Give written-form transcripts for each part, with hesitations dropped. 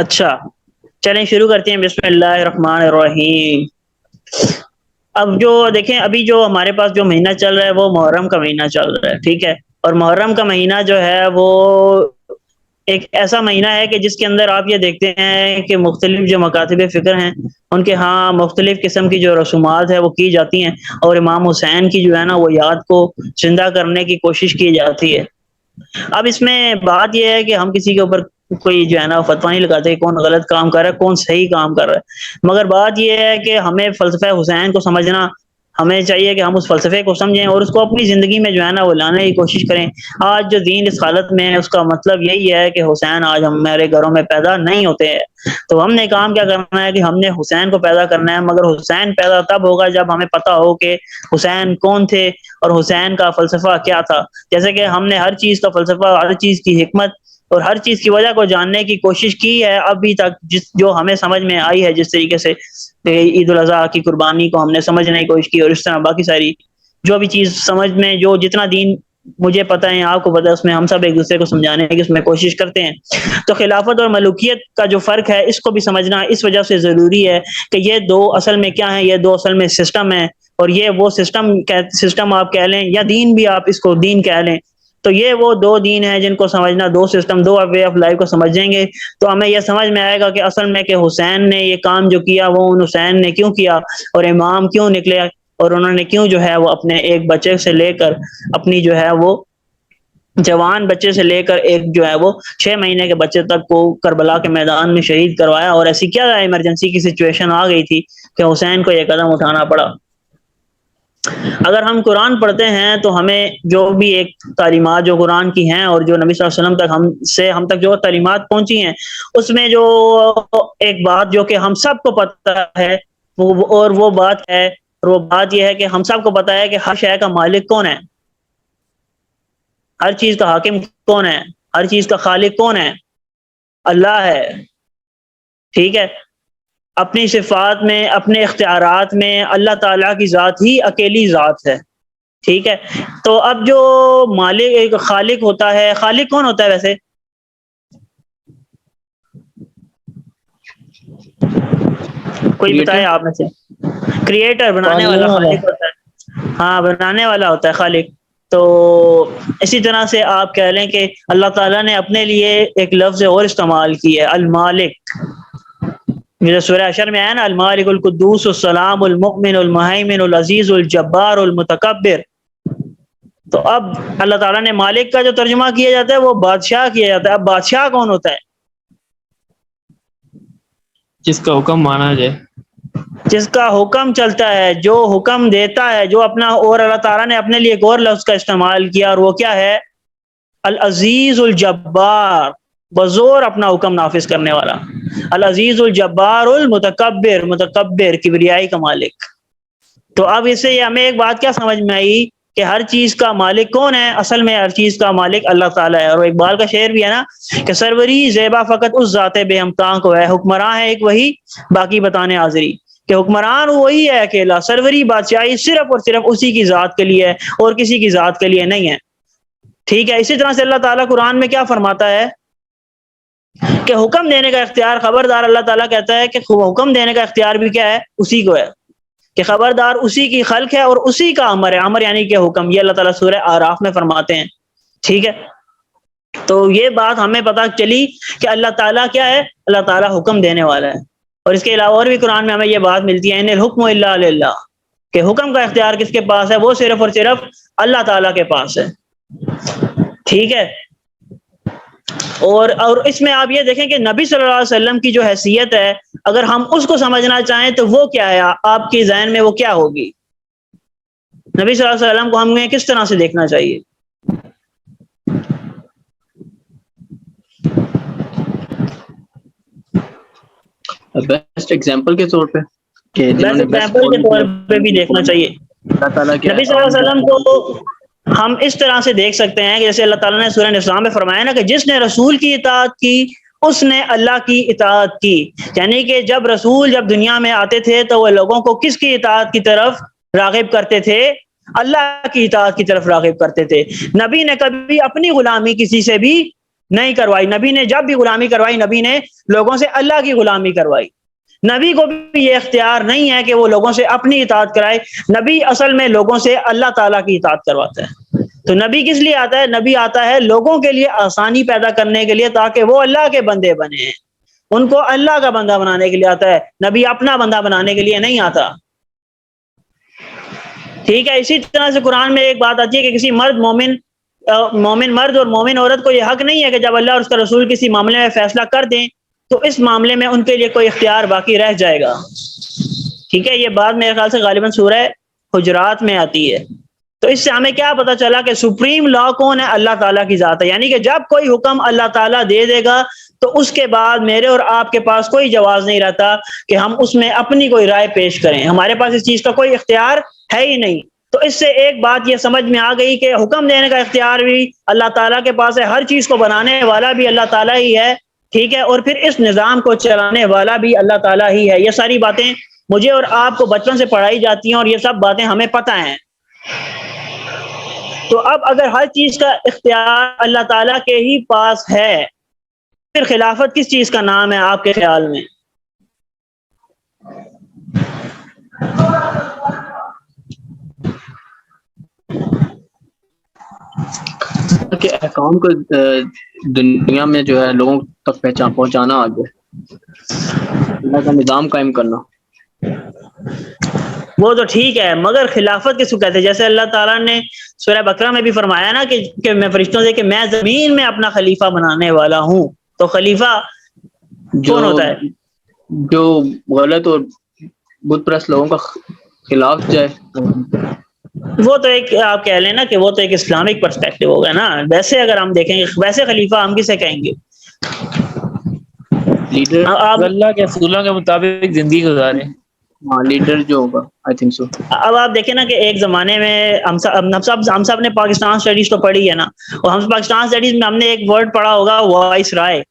اچھا چلیں شروع کرتے ہیں، بسم اللہ الرحمن الرحیم۔ اب جو دیکھیں، ابھی جو ہمارے پاس جو مہینہ چل رہا ہے وہ محرم کا مہینہ چل رہا ہے، ٹھیک ہے۔ اور محرم کا مہینہ جو ہے وہ ایک ایسا مہینہ ہے کہ جس کے اندر آپ یہ دیکھتے ہیں کہ مختلف جو مکاتب فکر ہیں ان کے ہاں مختلف قسم کی جو رسومات ہے وہ کی جاتی ہیں، اور امام حسین کی جو ہے نا وہ یاد کو زندہ کرنے کی کوشش کی جاتی ہے۔ اب اس میں بات یہ ہے کہ ہم کسی کے اوپر کوئی جو ہے نا فتویٰ نہیں لگاتے کہ کون غلط کام کر رہا ہے کون صحیح کام کر رہا ہے، مگر بات یہ ہے کہ ہمیں فلسفہ حسین کو سمجھنا، ہمیں چاہیے کہ ہم اس فلسفے کو سمجھیں اور اس کو اپنی زندگی میں جو ہے نا وہ لانے کی کوشش کریں۔ آج جو دین اس حالت میں ہے اس کا مطلب یہی ہے کہ حسین آج ہمارے گھروں میں پیدا نہیں ہوتے ہیں، تو ہم نے کام کیا کرنا ہے کہ ہم نے حسین کو پیدا کرنا ہے، مگر حسین پیدا تب ہوگا جب ہمیں پتہ ہو کہ حسین کون تھے اور حسین کا فلسفہ کیا تھا۔ جیسے کہ ہم نے ہر چیز کا فلسفہ، ہر چیز کی حکمت اور ہر چیز کی وجہ کو جاننے کی کوشش کی ہے ابھی تک، جو ہمیں سمجھ میں آئی ہے، جس طریقے سے عید الاضحیٰ کی قربانی کو ہم نے سمجھنے کی کوشش کی، اور اس طرح باقی ساری جو بھی چیز سمجھ میں، جو جتنا دین مجھے پتہ ہے آپ کو پتہ ہے، اس میں ہم سب ایک دوسرے کو سمجھانے کی اس میں کوشش کرتے ہیں۔ تو خلافت اور ملوکیت کا جو فرق ہے اس کو بھی سمجھنا اس وجہ سے ضروری ہے کہ یہ دو اصل میں کیا ہیں، یہ دو اصل میں سسٹم ہے، اور یہ وہ سسٹم آپ کہہ لیں یا دین بھی آپ اس کو دین کہہ لیں، تو یہ وہ دو دین ہیں جن کو سمجھنا، دو سسٹم، دو وے آف لائف کو سمجھیں گے تو ہمیں یہ سمجھ میں آئے گا کہ اصل میں کہ حسین نے یہ کام جو کیا وہ ان حسین نے کیوں کیا، اور امام کیوں نکلے، اور انہوں نے کیوں جو ہے وہ اپنے ایک بچے سے لے کر اپنی جو ہے وہ جوان بچے سے لے کر ایک جو ہے وہ 6 مہینے کے بچے تک کو کربلا کے میدان میں شہید کروایا، اور ایسی کیا ایمرجنسی کی سچویشن آ گئی تھی کہ حسین کو یہ قدم اٹھانا پڑا۔ اگر ہم قرآن پڑھتے ہیں تو ہمیں جو بھی ایک تعلیمات جو قرآن کی ہیں اور جو نبی صلی اللہ علیہ وسلم تک ہم تک جو تعلیمات پہنچی ہیں، اس میں جو ایک بات جو کہ ہم سب کو پتہ ہے اور وہ بات ہے، اور وہ بات یہ ہے کہ ہم سب کو پتہ ہے کہ ہر شے کا مالک کون ہے، ہر چیز کا حاکم کون ہے، ہر چیز کا خالق کون ہے، اللہ ہے، ٹھیک ہے۔ اپنی صفات میں، اپنے اختیارات میں اللہ تعالیٰ کی ذات ہی اکیلی ذات ہے، ٹھیک ہے۔ تو اب جو مالک ایک خالق ہوتا ہے، خالق کون ہوتا ہے ویسے؟ کوئی بتائے آپ میں سے؟ کریٹر، بنانے والا خالق ہوتا ہے، ہاں بنانے والا ہوتا ہے خالق۔ تو اسی طرح سے آپ کہہ لیں کہ اللہ تعالیٰ نے اپنے لیے ایک لفظ اور استعمال کی ہے، المالک، جیسے سورہ حشر میں آیا نا، المالک القدوس السلام المؤمن المہیمن العزیز الجبار المتکبر۔ تو اب اللہ تعالیٰ نے مالک کا جو ترجمہ کیا جاتا ہے وہ بادشاہ کیا جاتا ہے۔ اب بادشاہ کون ہوتا ہے؟ جس کا حکم مانا جائے، جس کا حکم چلتا ہے، جو حکم دیتا ہے، جو اپنا، اور اللہ تعالیٰ نے اپنے لیے ایک اور لفظ کا استعمال کیا، اور وہ کیا ہے؟ العزیز الجبار، بزور اپنا حکم نافذ کرنے والا، العزیز الجبار المتکبر، متکبر کبریائی کا مالک۔ تو اب اس سے ہمیں ایک بات کیا سمجھ میں آئی کہ ہر چیز کا مالک کون ہے؟ اصل میں ہر چیز کا مالک اللہ تعالیٰ ہے۔ اور اقبال کا شعر بھی ہے نا کہ سروری زیبا فقط اس ذات بے ہمتاں کو ہے، حکمراں ہے ایک وہی باقی بتانے حاضری، کہ حکمران وہی ہے اکیلا، سروری بادشاہی صرف اور صرف اسی کی ذات کے لیے ہے اور کسی کی ذات کے لیے نہیں ہے، ٹھیک ہے۔ اسی طرح سے اللہ تعالیٰ قرآن میں کیا فرماتا ہے کہ حکم دینے کا اختیار، خبردار، اللہ تعالیٰ کہتا ہے کہ حکم دینے کا اختیار بھی کیا ہے؟ اسی کو ہے، کہ خبردار اسی کی خلق ہے اور اسی کا امر ہے، امر یعنی کہ حکم، یہ اللہ تعالیٰ سورہ اعراف میں فرماتے ہیں، ٹھیک ہے۔ تو یہ بات ہمیں پتہ چلی کہ اللہ تعالیٰ کیا ہے؟ اللہ تعالیٰ حکم دینے والا ہے۔ اور اس کے علاوہ اور بھی قرآن میں ہمیں یہ بات ملتی ہے، ان الحکم الا للہ، کہ حکم کا اختیار کس کے پاس ہے؟ وہ صرف اور صرف اللہ تعالیٰ کے پاس ہے، ٹھیک ہے۔ اور اس میں آپ یہ دیکھیں کہ نبی صلی اللہ علیہ وسلم کی جو حیثیت ہے، اگر ہم اس کو سمجھنا چاہیں تو وہ کیا ہے؟ آپ کے ذہن میں وہ کیا ہوگی؟ نبی صلی اللہ علیہ وسلم کو ہمیں کس طرح سے دیکھنا چاہیے؟ بیسٹ ایگزامپل کے طور پہ، کہ بیسٹ ایگزامپل کے طور پہ بھی دیکھنا چاہیے۔ نبی صلی اللہ علیہ وسلم کو ہم اس طرح سے دیکھ سکتے ہیں کہ جیسے اللہ تعالیٰ نے سورہ نساء میں فرمایا نا کہ جس نے رسول کی اطاعت کی اس نے اللہ کی اطاعت کی، یعنی کہ جب رسول جب دنیا میں آتے تھے تو وہ لوگوں کو کس کی اطاعت کی طرف راغب کرتے تھے؟ اللہ کی اطاعت کی طرف راغب کرتے تھے۔ نبی نے کبھی اپنی غلامی کسی سے بھی نہیں کروائی. نبی نے جب بھی غلامی کروائی نبی نے لوگوں سے اللہ کی غلامی کروائی. نبی کو بھی یہ اختیار نہیں ہے کہ وہ لوگوں سے اپنی اطاعت کرائے. نبی اصل میں لوگوں سے اللہ تعالیٰ کی اطاعت کرواتا ہے. تو نبی کس لیے آتا ہے؟ نبی آتا ہے لوگوں کے لیے آسانی پیدا کرنے کے لیے تاکہ وہ اللہ کے بندے بنے. ان کو اللہ کا بندہ بنانے کے لیے آتا ہے. نبی اپنا بندہ بنانے کے لیے نہیں آتا. ٹھیک ہے. اسی طرح سے قرآن میں ایک بات آتی ہے کہ کسی مومن مرد اور مومن عورت کو یہ حق نہیں ہے کہ جب اللہ اور اس کا رسول کسی معاملے میں فیصلہ کر دیں تو اس معاملے میں ان کے لیے کوئی اختیار باقی رہ جائے گا. ٹھیک ہے. یہ بات میرے خیال سے غالباً سورہ حجرات میں آتی ہے. تو اس سے ہمیں کیا پتا چلا کہ سپریم لا کون ہے؟ اللہ تعالیٰ کی ذات ہے. یعنی کہ جب کوئی حکم اللہ تعالیٰ دے دے گا تو اس کے بعد میرے اور آپ کے پاس کوئی جواز نہیں رہتا کہ ہم اس میں اپنی کوئی رائے پیش کریں. ہمارے پاس اس چیز کا کوئی اختیار ہے ہی نہیں. تو اس سے ایک بات یہ سمجھ میں آ گئی کہ حکم دینے کا اختیار بھی اللہ تعالیٰ کے پاس ہے. ہر چیز کو بنانے والا بھی اللہ تعالیٰ ہی ہے. ٹھیک ہے. اور پھر اس نظام کو چلانے والا بھی اللہ تعالیٰ ہی ہے. یہ ساری باتیں مجھے اور آپ کو بچپن سے پڑھائی جاتی ہیں اور یہ سب باتیں ہمیں پتہ ہیں. تو اب اگر ہر چیز کا اختیار اللہ تعالیٰ کے ہی پاس ہے پھر خلافت کس چیز کا نام ہے آپ کے خیال میں؟ کہ احکام کو دنیا میں جو ہے لوگوں تک پہنچانا، آگے اللہ کا نظام قائم کرنا. وہ تو ٹھیک ہے مگر خلافت کس کو کہتے ہیں؟ جیسے اللہ تعالیٰ نے سورہ بقرہ میں بھی فرمایا نا کہ میں فرشتوں سے کہ میں زمین میں اپنا خلیفہ بنانے والا ہوں. تو خلیفہ کون ہوتا ہے؟ جو غلط اور بت پرست لوگوں کا خلاف جائے. وہ تو ایک آپ کہہ لیں نا کہ وہ تو ایک اسلامک پرسپیکٹو ہوگا نا. ویسے اگر ہم دیکھیں گے ویسے خلیفہ ہم کسے کہیں گے؟ لیڈر آپ اللہ کے اصولوں کے مطابق زندگی گزارے. ہاں لیڈر جو ہوگا آئی تھنک سو. اب آپ دیکھیں نا کہ ایک زمانے میں ہم سب نے پاکستان اسٹڈیز تو پڑھی ہے نا. اور ہم پاکستان اسٹڈیز میں ہم نے ایک ورڈ پڑھا ہوگا وائس رائے.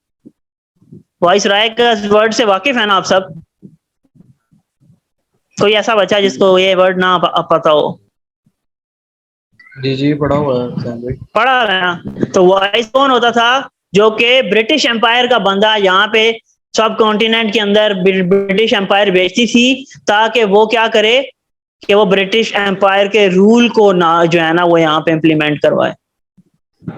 وائس رائے کا ورڈ سے واقف ہے نا آپ سب؟ کوئی ایسا بچہ جس کو یہ ورڈ نہ پتا ہو؟ جی پڑھا ہوا ہے. پڑھا ہے نا. تو وائس کون ہوتا تھا؟ جو کہ برٹش امپائر کا بندہ یہاں پہ سب کانٹیننٹ کے اندر برٹش امپائر بیچتی تھی تاکہ وہ کیا کرے کہ وہ برٹش امپائر کے رول کو جو ہے نا وہ یہاں پہ امپلیمنٹ کروائے.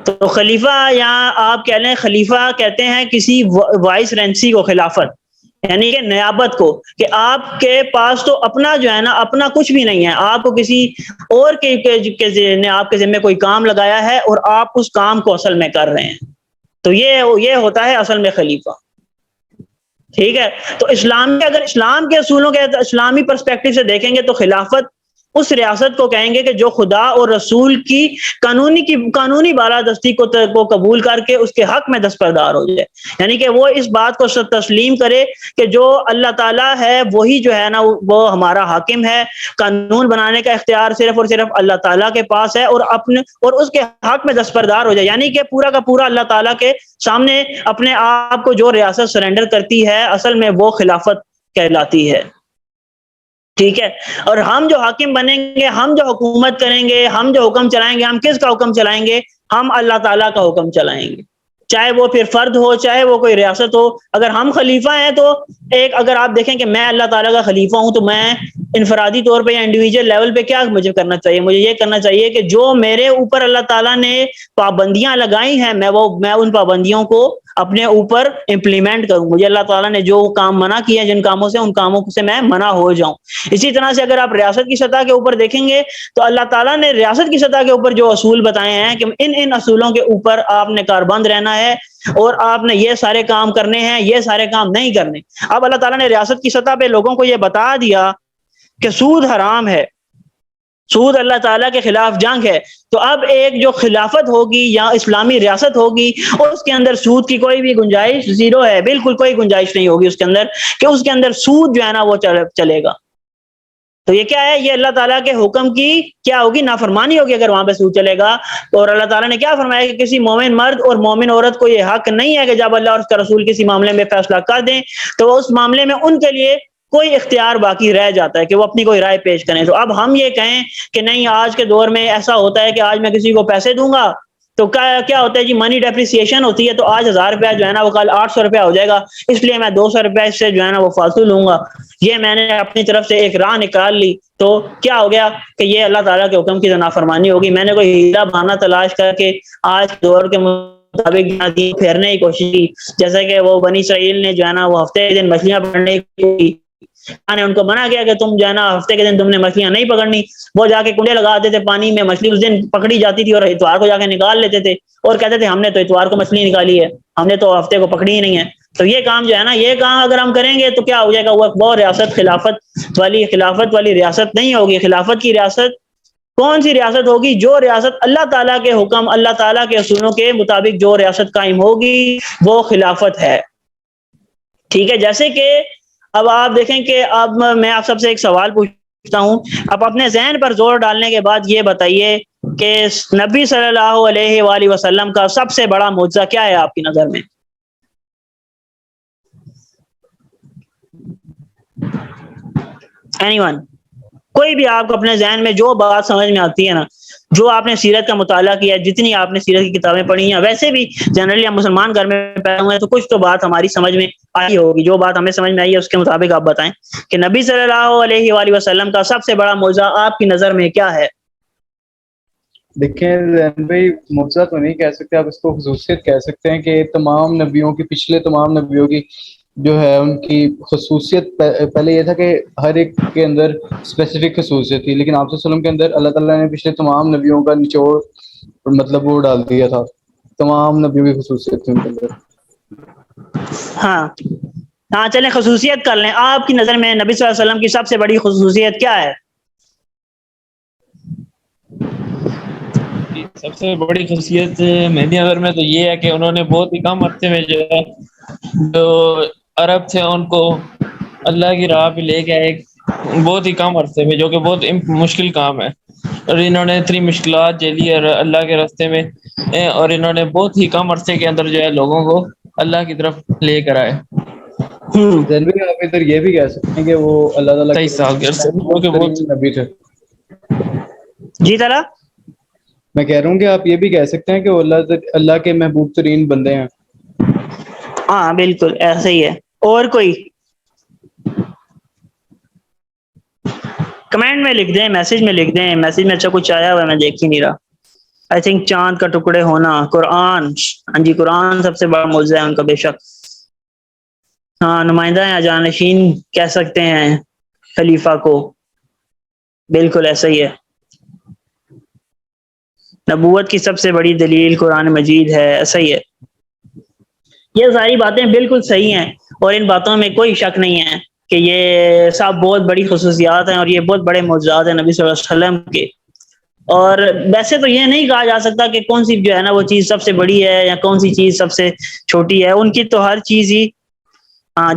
تو خلیفہ یہاں آپ کہہ لیں خلیفہ کہتے ہیں کسی وائس رینسی کو خلافت یعنی کہ نیابت کو کہ آپ کے پاس تو اپنا جو ہے نا اپنا کچھ بھی نہیں ہے. آپ کو کسی اور نے آپ کے ذمہ کوئی کام لگایا ہے اور آپ اس کام کو اصل میں کر رہے ہیں. تو یہ ہوتا ہے اصل میں خلیفہ. ٹھیک ہے. تو اگر اسلام کے اصولوں کے اسلامی پرسپیکٹو سے دیکھیں گے تو خلافت اس ریاست کو کہیں گے کہ جو خدا اور رسول کی قانونی بالادستی کو قبول کر کے اس کے حق میں دستبردار ہو جائے. یعنی کہ وہ اس بات کو تسلیم کرے کہ جو اللہ تعالیٰ ہے وہی جو ہے نا وہ ہمارا حاکم ہے. قانون بنانے کا اختیار صرف اور صرف اللہ تعالیٰ کے پاس ہے اور اس کے حق میں دستبردار ہو جائے. یعنی کہ پورا کا پورا اللہ تعالیٰ کے سامنے اپنے آپ کو جو ریاست سرنڈر کرتی ہے اصل میں وہ خلافت کہلاتی ہے. ٹھیک ہے. اور ہم جو حاکم بنیں گے ہم جو حکومت کریں گے ہم جو حکم چلائیں گے ہم کس کا حکم چلائیں گے؟ ہم اللہ تعالیٰ کا حکم چلائیں گے. چاہے وہ پھر فرد ہو چاہے وہ کوئی ریاست ہو. اگر ہم خلیفہ ہیں تو اگر آپ دیکھیں کہ میں اللہ تعالیٰ کا خلیفہ ہوں تو میں انفرادی طور پہ یا انڈیویجول لیول پہ کیا مجھے کرنا چاہیے؟ مجھے یہ کرنا چاہیے کہ جو میرے اوپر اللہ تعالیٰ نے پابندیاں لگائی ہیں میں ان پابندیوں کو اپنے اوپر امپلیمنٹ کروں. مجھے اللہ تعالیٰ نے جو کام منع کیا جن کاموں سے ان کاموں سے میں منع ہو جاؤں. اسی طرح سے اگر آپ ریاست کی سطح کے اوپر دیکھیں گے تو اللہ تعالیٰ نے ریاست کی سطح کے اوپر جو اصول بتائے ہیں کہ ان اصولوں کے اوپر آپ نے کاربند رہنا ہے اور آپ نے یہ سارے کام کرنے ہیں یہ سارے کام نہیں کرنے. اب اللہ تعالیٰ نے ریاست کی سطح پہ لوگوں کو یہ بتا دیا کہ سود حرام ہے, سود اللہ تعالیٰ کے خلاف جنگ ہے. تو اب ایک جو خلافت ہوگی یا اسلامی ریاست ہوگی اس کے اندر سود کی کوئی بھی گنجائش زیرو ہے, بالکل کوئی گنجائش نہیں ہوگی اس کے اندر کہ اس کے اندر سود جو ہے نا وہ چلے گا. تو یہ کیا ہے؟ یہ اللہ تعالیٰ کے حکم کی کیا ہوگی؟ نافرمانی ہوگی اگر وہاں پہ سود چلے گا. اور اللہ تعالیٰ نے کیا فرمایا کہ کسی مومن مرد اور مومن عورت کو یہ حق نہیں ہے کہ جب اللہ اور اس کا رسول کسی معاملے میں فیصلہ کر دیں تو اس معاملے میں ان کے لیے کوئی اختیار باقی رہ جاتا ہے کہ وہ اپنی کوئی رائے پیش کریں. تو اب ہم یہ کہیں کہ نہیں, آج کے دور میں ایسا ہوتا ہے کہ آج میں کسی کو پیسے دوں گا تو کیا ہوتا ہے جی منی ڈیپریسیشن ہوتی ہے, تو آج 1000 روپیہ جو ہے نا وہ کل 800 روپیہ ہو جائے گا, اس لیے میں 200 روپیہ اس سے جو ہے نا وہ فالتو لوں گا. یہ میں نے اپنی طرف سے ایک راہ نکال لی, تو کیا ہو گیا کہ یہ اللہ تعالیٰ کے حکم کی نافرمانی ہوگی. میں نے کوئی ہیلا بہانہ تلاش کر کے آج دور کے مطابق پھیرنے کی کوشش کی, جیسا کہ وہ بنی اسرائیل نے جو ہے نا وہ ہفتے کے دن مچھلیاں پکڑنے کی, میں نے ان کو منع کیا کہ تم جو ہے نا ہفتے کے دن تم نے مچھلیاں نہیں پکڑنی. وہ جا کے کنڈے لگاتے تھے پانی میں, مچھلی اس دن پکڑی جاتی تھی اور اتوار کو جا کے نکال لیتے تھے, اور کہتے تھے ہم نے تو اتوار کو مچھلی نکالی ہے, ہم نے تو ہفتے کو پکڑی ہی نہیں ہے. تو یہ کام جو ہے نا, یہ کام اگر ہم کریں گے تو کیا ہو جائے گا, وہ ریاست خلافت والی ریاست نہیں ہوگی. خلافت کی ریاست کون سی ریاست ہوگی؟ جو ریاست اللہ تعالیٰ کے حکم, اللہ تعالیٰ کے اصولوں کے مطابق جو ریاست قائم ہوگی وہ خلافت ہے. ٹھیک ہے, جیسے کہ اب آپ دیکھیں کہ اب میں آپ سب سے ایک سوال پوچھتا ہوں, اب اپنے ذہن پر زور ڈالنے کے بعد یہ بتائیے کہ نبی صلی اللہ علیہ وآلہ وسلم کا سب سے بڑا معجزہ کیا ہے آپ کی نظر میں؟ اینی ون, کوئی بھی آپ کو اپنے ذہن میں جو بات سمجھ میں آتی ہے نا, جو آپ نے سیرت کا مطالعہ کیا ہے, جتنی آپ نے سیرت کی کتابیں پڑھی ہیں, ویسے بھی جنرلی ہم مسلمان گھر میں پیدا ہوئے ہیں تو کچھ تو بات ہماری سمجھ میں آئی ہوگی. جو بات ہمیں سمجھ میں آئی ہے اس کے مطابق آپ بتائیں کہ نبی صلی اللہ علیہ وآلہ وسلم کا سب سے بڑا معجزہ آپ کی نظر میں کیا ہے؟ دیکھیں زین بھائی, معجزہ تو نہیں کہہ سکتے آپ, اس کو خصوصیت کہہ سکتے ہیں کہ تمام نبیوں کی, پچھلے تمام نبیوں کی جو ہے ان کی خصوصیت, پہلے یہ تھا کہ ہر ایک کے اندر اسپیسیفک خصوصیت تھی, لیکن آپ صلی اللہ علیہ وسلم کے اندر اللہ تعالیٰ نے پچھلے تمام نبیوں کا نچوڑ مطلب وہ ڈال دیا تھا, تمام نبیوں کی خصوصیت تھی ان کے اندر. ہاں چلیں خصوصیت کر لیں. آپ کی نظر میں نبی صلی اللہ علیہ وسلم کی سب سے بڑی خصوصیت کیا ہے؟ سب سے بڑی خصوصیت میری نظر میں تو یہ ہے کہ انہوں نے بہت ہی کم عرصے میں جو ہے جو عرب تھے ان کو اللہ کی راہ پہ لے کے آئے, بہت ہی کم عرصے میں, جو کہ بہت مشکل کام ہے, اور انہوں نے اتنی مشکلات جھیلی اور اللہ کے راستے میں, اور انہوں نے بہت ہی کم عرصے کے اندر جو ہے لوگوں کو اللہ کی طرف لے کر آئے. زین بھائی آپ ادھر یہ بھی کہہ سکتے ہیں کہ وہ اللہ تعالیٰ 23 سال کے عرصے میں, جو کہ بہت نبی تھے. جی تعالیٰ, میں کہہ رہا ہوں کہ آپ یہ بھی کہہ سکتے ہیں کہ وہ اللہ کے محبوب ترین بندے ہیں. ہاں بالکل ایسا ہی ہے. اور کوئی کمنٹ میں لکھ دیں, میسج میں لکھ دیں, میسج میں اچھا کچھ آیا ہوا ہے میں دیکھ ہی نہیں رہا. آئی تھنک چاند کا ٹکڑے ہونا, قرآن, ہاں جی قرآن سب سے بڑا معجزہ ہے ان کا بے شک. ہاں نمائندہ ہیں, جانشین کہہ سکتے ہیں خلیفہ کو, بالکل ایسا ہی ہے. نبوت کی سب سے بڑی دلیل قرآن مجید ہے, ایسا ہی ہے. یہ ساری باتیں بالکل صحیح ہیں, اور ان باتوں میں کوئی شک نہیں ہے کہ یہ سب بہت بڑی خصوصیات ہیں اور یہ بہت بڑے معجزات ہیں نبی صلی اللہ علیہ وسلم کے. اور ویسے تو یہ نہیں کہا جا سکتا کہ کون سی جو ہے نا وہ چیز سب سے بڑی ہے یا کون سی چیز سب سے چھوٹی ہے. ان کی تو ہر چیز ہی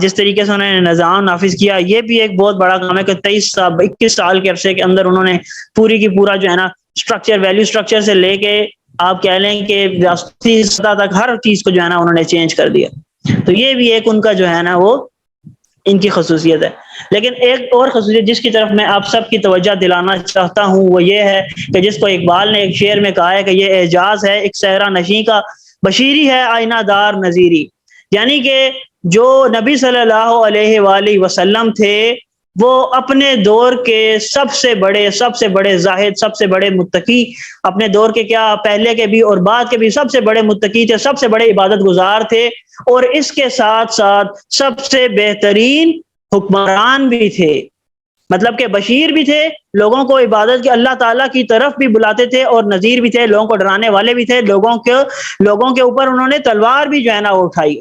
جس طریقے سے انہوں نے نظام نافذ کیا, یہ بھی ایک بہت بڑا کام ہے کہ 21 سال کے عرصے کے اندر انہوں نے پوری کی پورا جو ہے نا اسٹرکچر, ویلیو اسٹرکچر سے لے کے آپ کہہ لیں کہ ریاستی سطح تک ہر چیز کو جو ہے نا انہوں نے چینج کر دیا. تو یہ بھی ایک ان کا جو ہے نا وہ ان کی خصوصیت ہے. لیکن ایک اور خصوصیت جس کی طرف میں آپ سب کی توجہ دلانا چاہتا ہوں وہ یہ ہے کہ جس کو اقبال نے ایک شعر میں کہا ہے کہ یہ اعجاز ہے ایک صحرا نشیں کا, بشیری ہے آئینہ دار نظیری. یعنی کہ جو نبی صلی اللہ علیہ وآلہ وسلم تھے وہ اپنے دور کے سب سے بڑے زاہد, سب سے بڑے متقی, اپنے دور کے کیا پہلے کے بھی اور بعد کے بھی سب سے بڑے متقی تھے, سب سے بڑے عبادت گزار تھے, اور اس کے ساتھ ساتھ سب سے بہترین حکمران بھی تھے. مطلب کہ بشیر بھی تھے, لوگوں کو عبادت کے اللہ تعالیٰ کی طرف بھی بلاتے تھے, اور نذیر بھی تھے, لوگوں کو ڈرانے والے بھی تھے, لوگوں کے اوپر انہوں نے تلوار بھی جو ہے نا اٹھائی.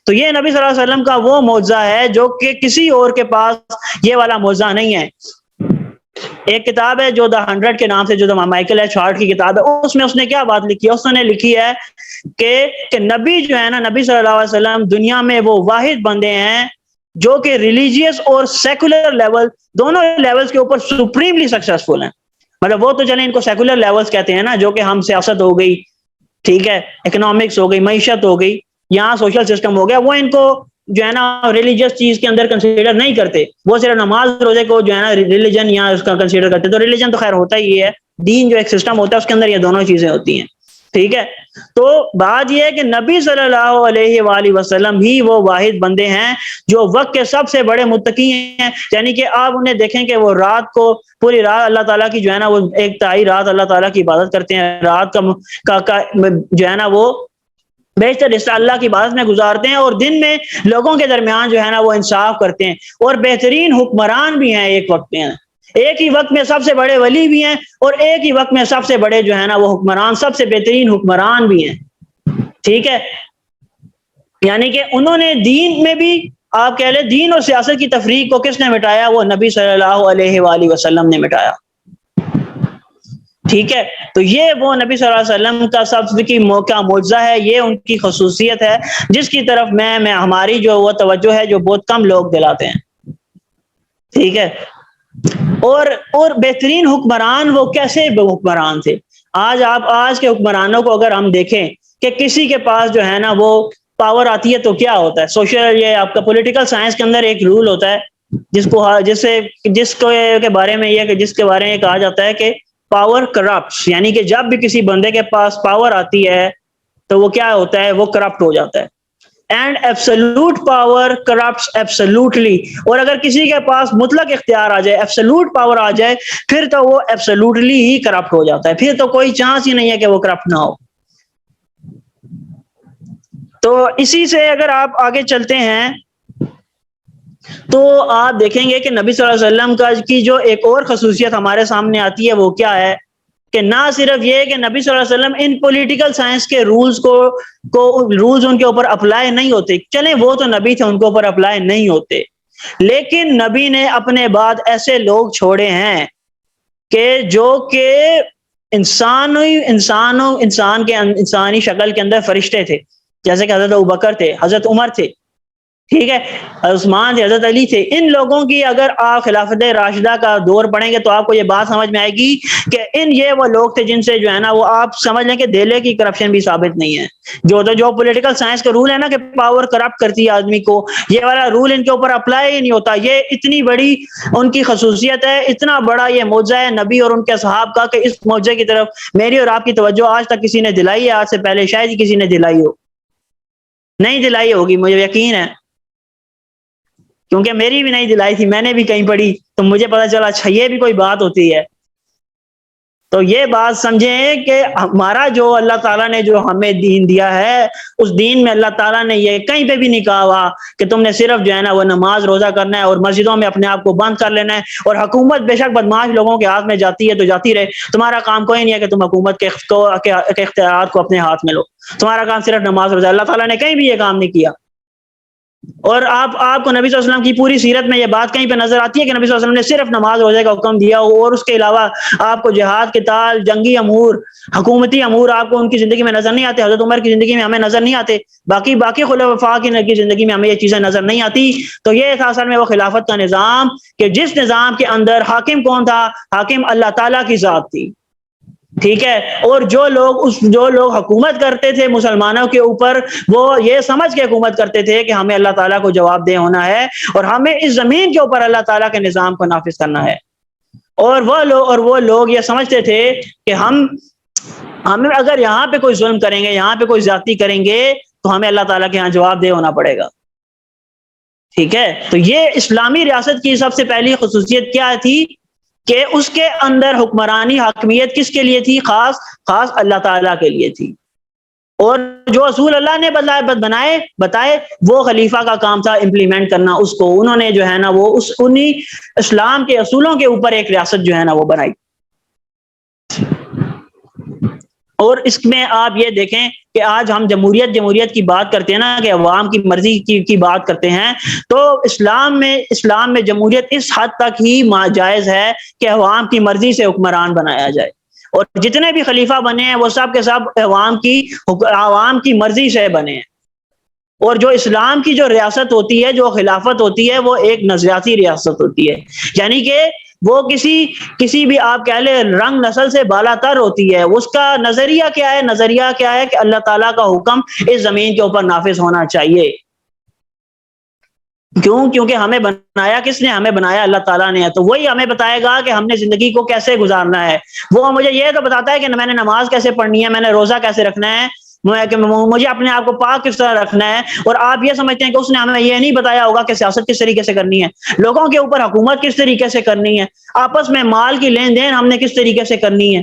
تو یہ نبی صلی اللہ علیہ وسلم کا وہ معجزہ ہے جو کہ کسی اور کے پاس یہ والا معجزہ نہیں ہے. ایک کتاب ہے جو دا 100 کے نام سے, جو مائیکل ایچ ہارٹ کی کتاب ہے, اس میں اس نے کیا بات لکھی ہے, اس نے لکھی ہے کہ نبی جو ہے نا, نبی صلی اللہ علیہ وسلم دنیا میں وہ واحد بندے ہیں جو کہ ریلیجیس اور سیکولر لیول دونوں لیولز کے اوپر سپریملی سکسیسفل ہیں. مطلب وہ تو چلیں ان کو سیکولر لیولز کہتے ہیں نا, جو کہ ہم سیاست ہو گئی, ٹھیک ہے, اکنامکس ہو گئی, معیشت ہو گئی, یہاں سوشل سسٹم ہو گیا, وہ ان کو جو ہے نا ریلیجیس چیز کے اندر کنسیڈر نہیں کرتے. وہ صرف نماز روزے کو جو ہے نا ریلیجن یا اس کا کنسیڈر کرتے. تو ریلیجن تو خیر ہوتا ہی ہے, دین جو ایک سسٹم ہوتا ہے اس کے اندر یہ دونوں چیزیں ہوتی ہیں. ٹھیک ہے. تو بات یہ ہے کہ نبی صلی اللہ علیہ وآلہ وسلم ہی وہ واحد بندے ہیں جو وقت کے سب سے بڑے متقی ہیں. یعنی کہ آپ انہیں دیکھیں کہ وہ رات کو پوری رات اللہ تعالیٰ کی جو ہے نا وہ ایک تہائی رات اللہ تعالیٰ کی عبادت کرتے ہیں, رات کا جو ہے نا وہ بیشتر حصہ اللہ کی عبادت میں گزارتے ہیں, اور دن میں لوگوں کے درمیان جو ہے نا وہ انصاف کرتے ہیں, اور بہترین حکمران بھی ہیں ایک وقت میں, ایک ہی وقت میں سب سے بڑے ولی بھی ہیں, اور ایک ہی وقت میں سب سے بڑے جو ہے نا وہ حکمران, سب سے بہترین حکمران بھی ہیں. ٹھیک ہے, یعنی کہ انہوں نے دین میں بھی آپ کہہ لیں دین اور سیاست کی تفریق کو کس نے مٹایا؟ وہ نبی صلی اللہ علیہ وآلہ وسلم نے مٹایا. ٹھیک ہے, تو یہ وہ نبی صلی اللہ علیہ وسلم کا سب کی موقع معجزہ ہے, یہ ان کی خصوصیت ہے جس کی طرف میں ہماری جو وہ توجہ ہے جو بہت کم لوگ دلاتے ہیں. ٹھیک ہے, اور بہترین حکمران وہ کیسے حکمران تھے؟ آج کے حکمرانوں کو اگر ہم دیکھیں کہ کسی کے پاس جو ہے نا وہ پاور آتی ہے تو کیا ہوتا ہے؟ سوشل, یہ آپ کا پولیٹیکل سائنس کے اندر ایک رول ہوتا ہے جس کے بارے میں یہ کہ جس کے بارے میں کہا جاتا ہے کہ پاور کرپٹس, یعنی کہ جب بھی کسی بندے کے پاس پاور آتی ہے تو وہ کیا ہوتا ہے؟ وہ کرپٹ ہو جاتا ہے. And absolute power corrupts absolutely, اور اگر کسی کے پاس مطلق اختیار آ جائے, ایبسولوٹ پاور آ جائے, پھر تو وہ ایبسولوٹلی ہی کرپٹ ہو جاتا ہے, پھر تو کوئی چانس ہی نہیں ہے کہ وہ کرپٹ نہ ہو. تو اسی سے اگر آپ آگے چلتے ہیں تو آپ دیکھیں گے کہ نبی صلی اللہ علیہ وسلم کی جو ایک اور خصوصیت ہمارے سامنے آتی ہے وہ کیا ہے کہ نہ صرف یہ کہ نبی صلی اللہ علیہ وسلم ان پولیٹیکل سائنس کے رولز رولز ان کے اوپر اپلائی نہیں ہوتے, چلیں وہ تو نبی تھے ان کے اوپر اپلائی نہیں ہوتے, لیکن نبی نے اپنے بعد ایسے لوگ چھوڑے ہیں کہ جو کہ انسانی شکل کے اندر فرشتے تھے, جیسے کہ حضرت ابوبکر تھے, حضرت عمر تھے, ٹھیک ہے, عثمان تھے, حضرت علی تھے. ان لوگوں کی اگر آپ خلافت راشدہ کا دور پڑھیں گے تو آپ کو یہ بات سمجھ میں آئے گی کہ یہ وہ لوگ تھے جن سے جو ہے نا وہ آپ سمجھ لیں کہ دہلے کی کرپشن بھی ثابت نہیں ہے. جو پولیٹیکل سائنس کا رول ہے نا کہ پاور کرپٹ کرتی ہے آدمی کو, یہ والا رول ان کے اوپر اپلائی ہی نہیں ہوتا. یہ اتنی بڑی ان کی خصوصیت ہے, اتنا بڑا یہ معجزہ ہے نبی اور ان کے صحاب کا کہ اس معجزے کی طرف میری اور آپ کی توجہ آج تک کسی نے دلائی ہے؟ آج سے پہلے شاید ہی کسی نے دلائی ہو, نہیں دلائی ہوگی, مجھے یقین ہے, کیونکہ میری بھی نہیں دلائی تھی, میں نے بھی کہیں پڑھی تو مجھے پتا چلا اچھا یہ بھی کوئی بات ہوتی ہے. تو یہ بات سمجھیں کہ ہمارا جو اللہ تعالیٰ نے جو ہمیں دین دیا ہے, اس دین میں اللہ تعالیٰ نے یہ کہیں پہ بھی نہیں کہا ہوا کہ تم نے صرف جو ہے نا وہ نماز روزہ کرنا ہے اور مسجدوں میں اپنے آپ کو بند کر لینا ہے, اور حکومت بے شک بدماش لوگوں کے ہاتھ میں جاتی ہے تو جاتی رہے, تمہارا کام کوئی نہیں ہے کہ تم حکومت کے اختیارات کو اپنے ہاتھ میں لو, تمہارا کام صرف نماز روزہ. اللہ تعالیٰ نے کہیں بھی یہ کام نہیں کیا. اور آپ کو نبی صلی اللہ علیہ وسلم کی پوری سیرت میں یہ بات کہیں پہ نظر آتی ہے کہ نبی صلی اللہ علیہ وسلم نے صرف نماز روزے کا حکم دیا ہو, اور اس کے علاوہ آپ کو جہاد قتال, جنگی امور, حکومتی امور آپ کو ان کی زندگی میں نظر نہیں آتے. حضرت عمر کی زندگی میں ہمیں نظر نہیں آتے, باقی خلفاء کی زندگی میں ہمیں یہ چیزیں نظر نہیں آتی. تو یہ تھا اصل میں وہ خلافت کا نظام کہ جس نظام کے اندر حاکم کون تھا؟ حاکم اللہ تعالیٰ کی ذات تھی. ٹھیک ہے, اور جو لوگ حکومت کرتے تھے مسلمانوں کے اوپر, وہ یہ سمجھ کے حکومت کرتے تھے کہ ہمیں اللہ تعالیٰ کو جواب دہ ہونا ہے اور ہمیں اس زمین کے اوپر اللہ تعالیٰ کے نظام کو نافذ کرنا ہے. اور وہ لوگ یہ سمجھتے تھے کہ ہم اگر یہاں پہ کوئی ظلم کریں گے, یہاں پہ کوئی زیادتی کریں گے تو ہمیں اللہ تعالیٰ کے یہاں جواب دہ ہونا پڑے گا. ٹھیک ہے, تو یہ اسلامی ریاست کی سب سے پہلی خصوصیت کیا تھی کہ اس کے اندر حکمرانی حاکمیت کس کے لیے تھی؟ خاص اللہ تعالیٰ کے لیے تھی. اور جو اصول اللہ نے بتائے وہ خلیفہ کا کام تھا امپلیمنٹ کرنا اس کو. انہوں نے جو ہے نا وہ انہی اسلام کے اصولوں کے اوپر ایک ریاست جو ہے نا وہ بنائی. اور اس میں آپ یہ دیکھیں کہ آج ہم جمہوریت کی بات کرتے ہیں نا, کہ عوام کی مرضی کی بات کرتے ہیں, تو اسلام میں جمہوریت اس حد تک ہی جائز ہے کہ عوام کی مرضی سے حکمران بنایا جائے, اور جتنے بھی خلیفہ بنے ہیں وہ سب کے سب عوام کی مرضی سے بنے ہیں. اور جو اسلام کی جو ریاست ہوتی ہے, جو خلافت ہوتی ہے, وہ ایک نظریاتی ریاست ہوتی ہے, یعنی کہ وہ کسی بھی آپ کہہ لیں رنگ نسل سے بالا تر ہوتی ہے. اس کا نظریہ کیا ہے کہ اللہ تعالیٰ کا حکم اس زمین کے اوپر نافذ ہونا چاہیے. کیوں؟ کیونکہ ہمیں بنایا کس نے؟ ہمیں بنایا اللہ تعالیٰ نے. تو وہی ہمیں بتائے گا کہ ہم نے زندگی کو کیسے گزارنا ہے. وہ مجھے یہ تو بتاتا ہے کہ میں نے نماز کیسے پڑھنی ہے, میں نے روزہ کیسے رکھنا ہے, مجھے اپنے آپ کو پاک کس طرح رکھنا ہے. اور آپ یہ سمجھتے ہیں کہ اس نے ہمیں یہ نہیں بتایا ہوگا کہ سیاست کس طریقے سے کرنی ہے, لوگوں کے اوپر حکومت کس طریقے سے کرنی ہے, آپس میں مال کی لین دین ہم نے کس طریقے سے کرنی ہے.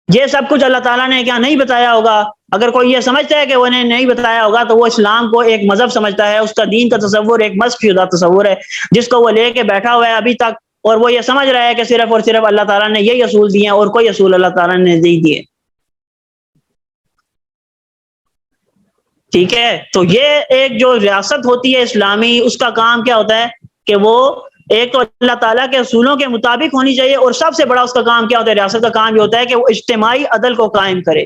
یہ سب کچھ اللہ تعالیٰ نے کیا نہیں بتایا ہوگا؟ اگر کوئی یہ سمجھتا ہے کہ وہ نے نہیں بتایا ہوگا تو وہ اسلام کو ایک مذہب سمجھتا ہے, اس کا دین کا تصور ایک مذہب شدہ تصور ہے جس کو وہ لے کے بیٹھا ہوا ہے ابھی تک, اور وہ یہ سمجھ رہا ہے کہ صرف اور صرف اللہ تعالیٰ نے یہی اصول دیے ہیں اور کوئی اصول اللہ تعالیٰ نے نہیں دیے. ٹھیک ہے, تو یہ ایک جو ریاست ہوتی ہے اسلامی, اس کا کام کیا ہوتا ہے کہ وہ ایک تو اللہ تعالیٰ کے اصولوں کے مطابق ہونی چاہیے, اور سب سے بڑا اس کا کام کیا ہوتا ہے, ریاست کا کام یہ ہوتا ہے کہ وہ اجتماعی عدل کو قائم کرے.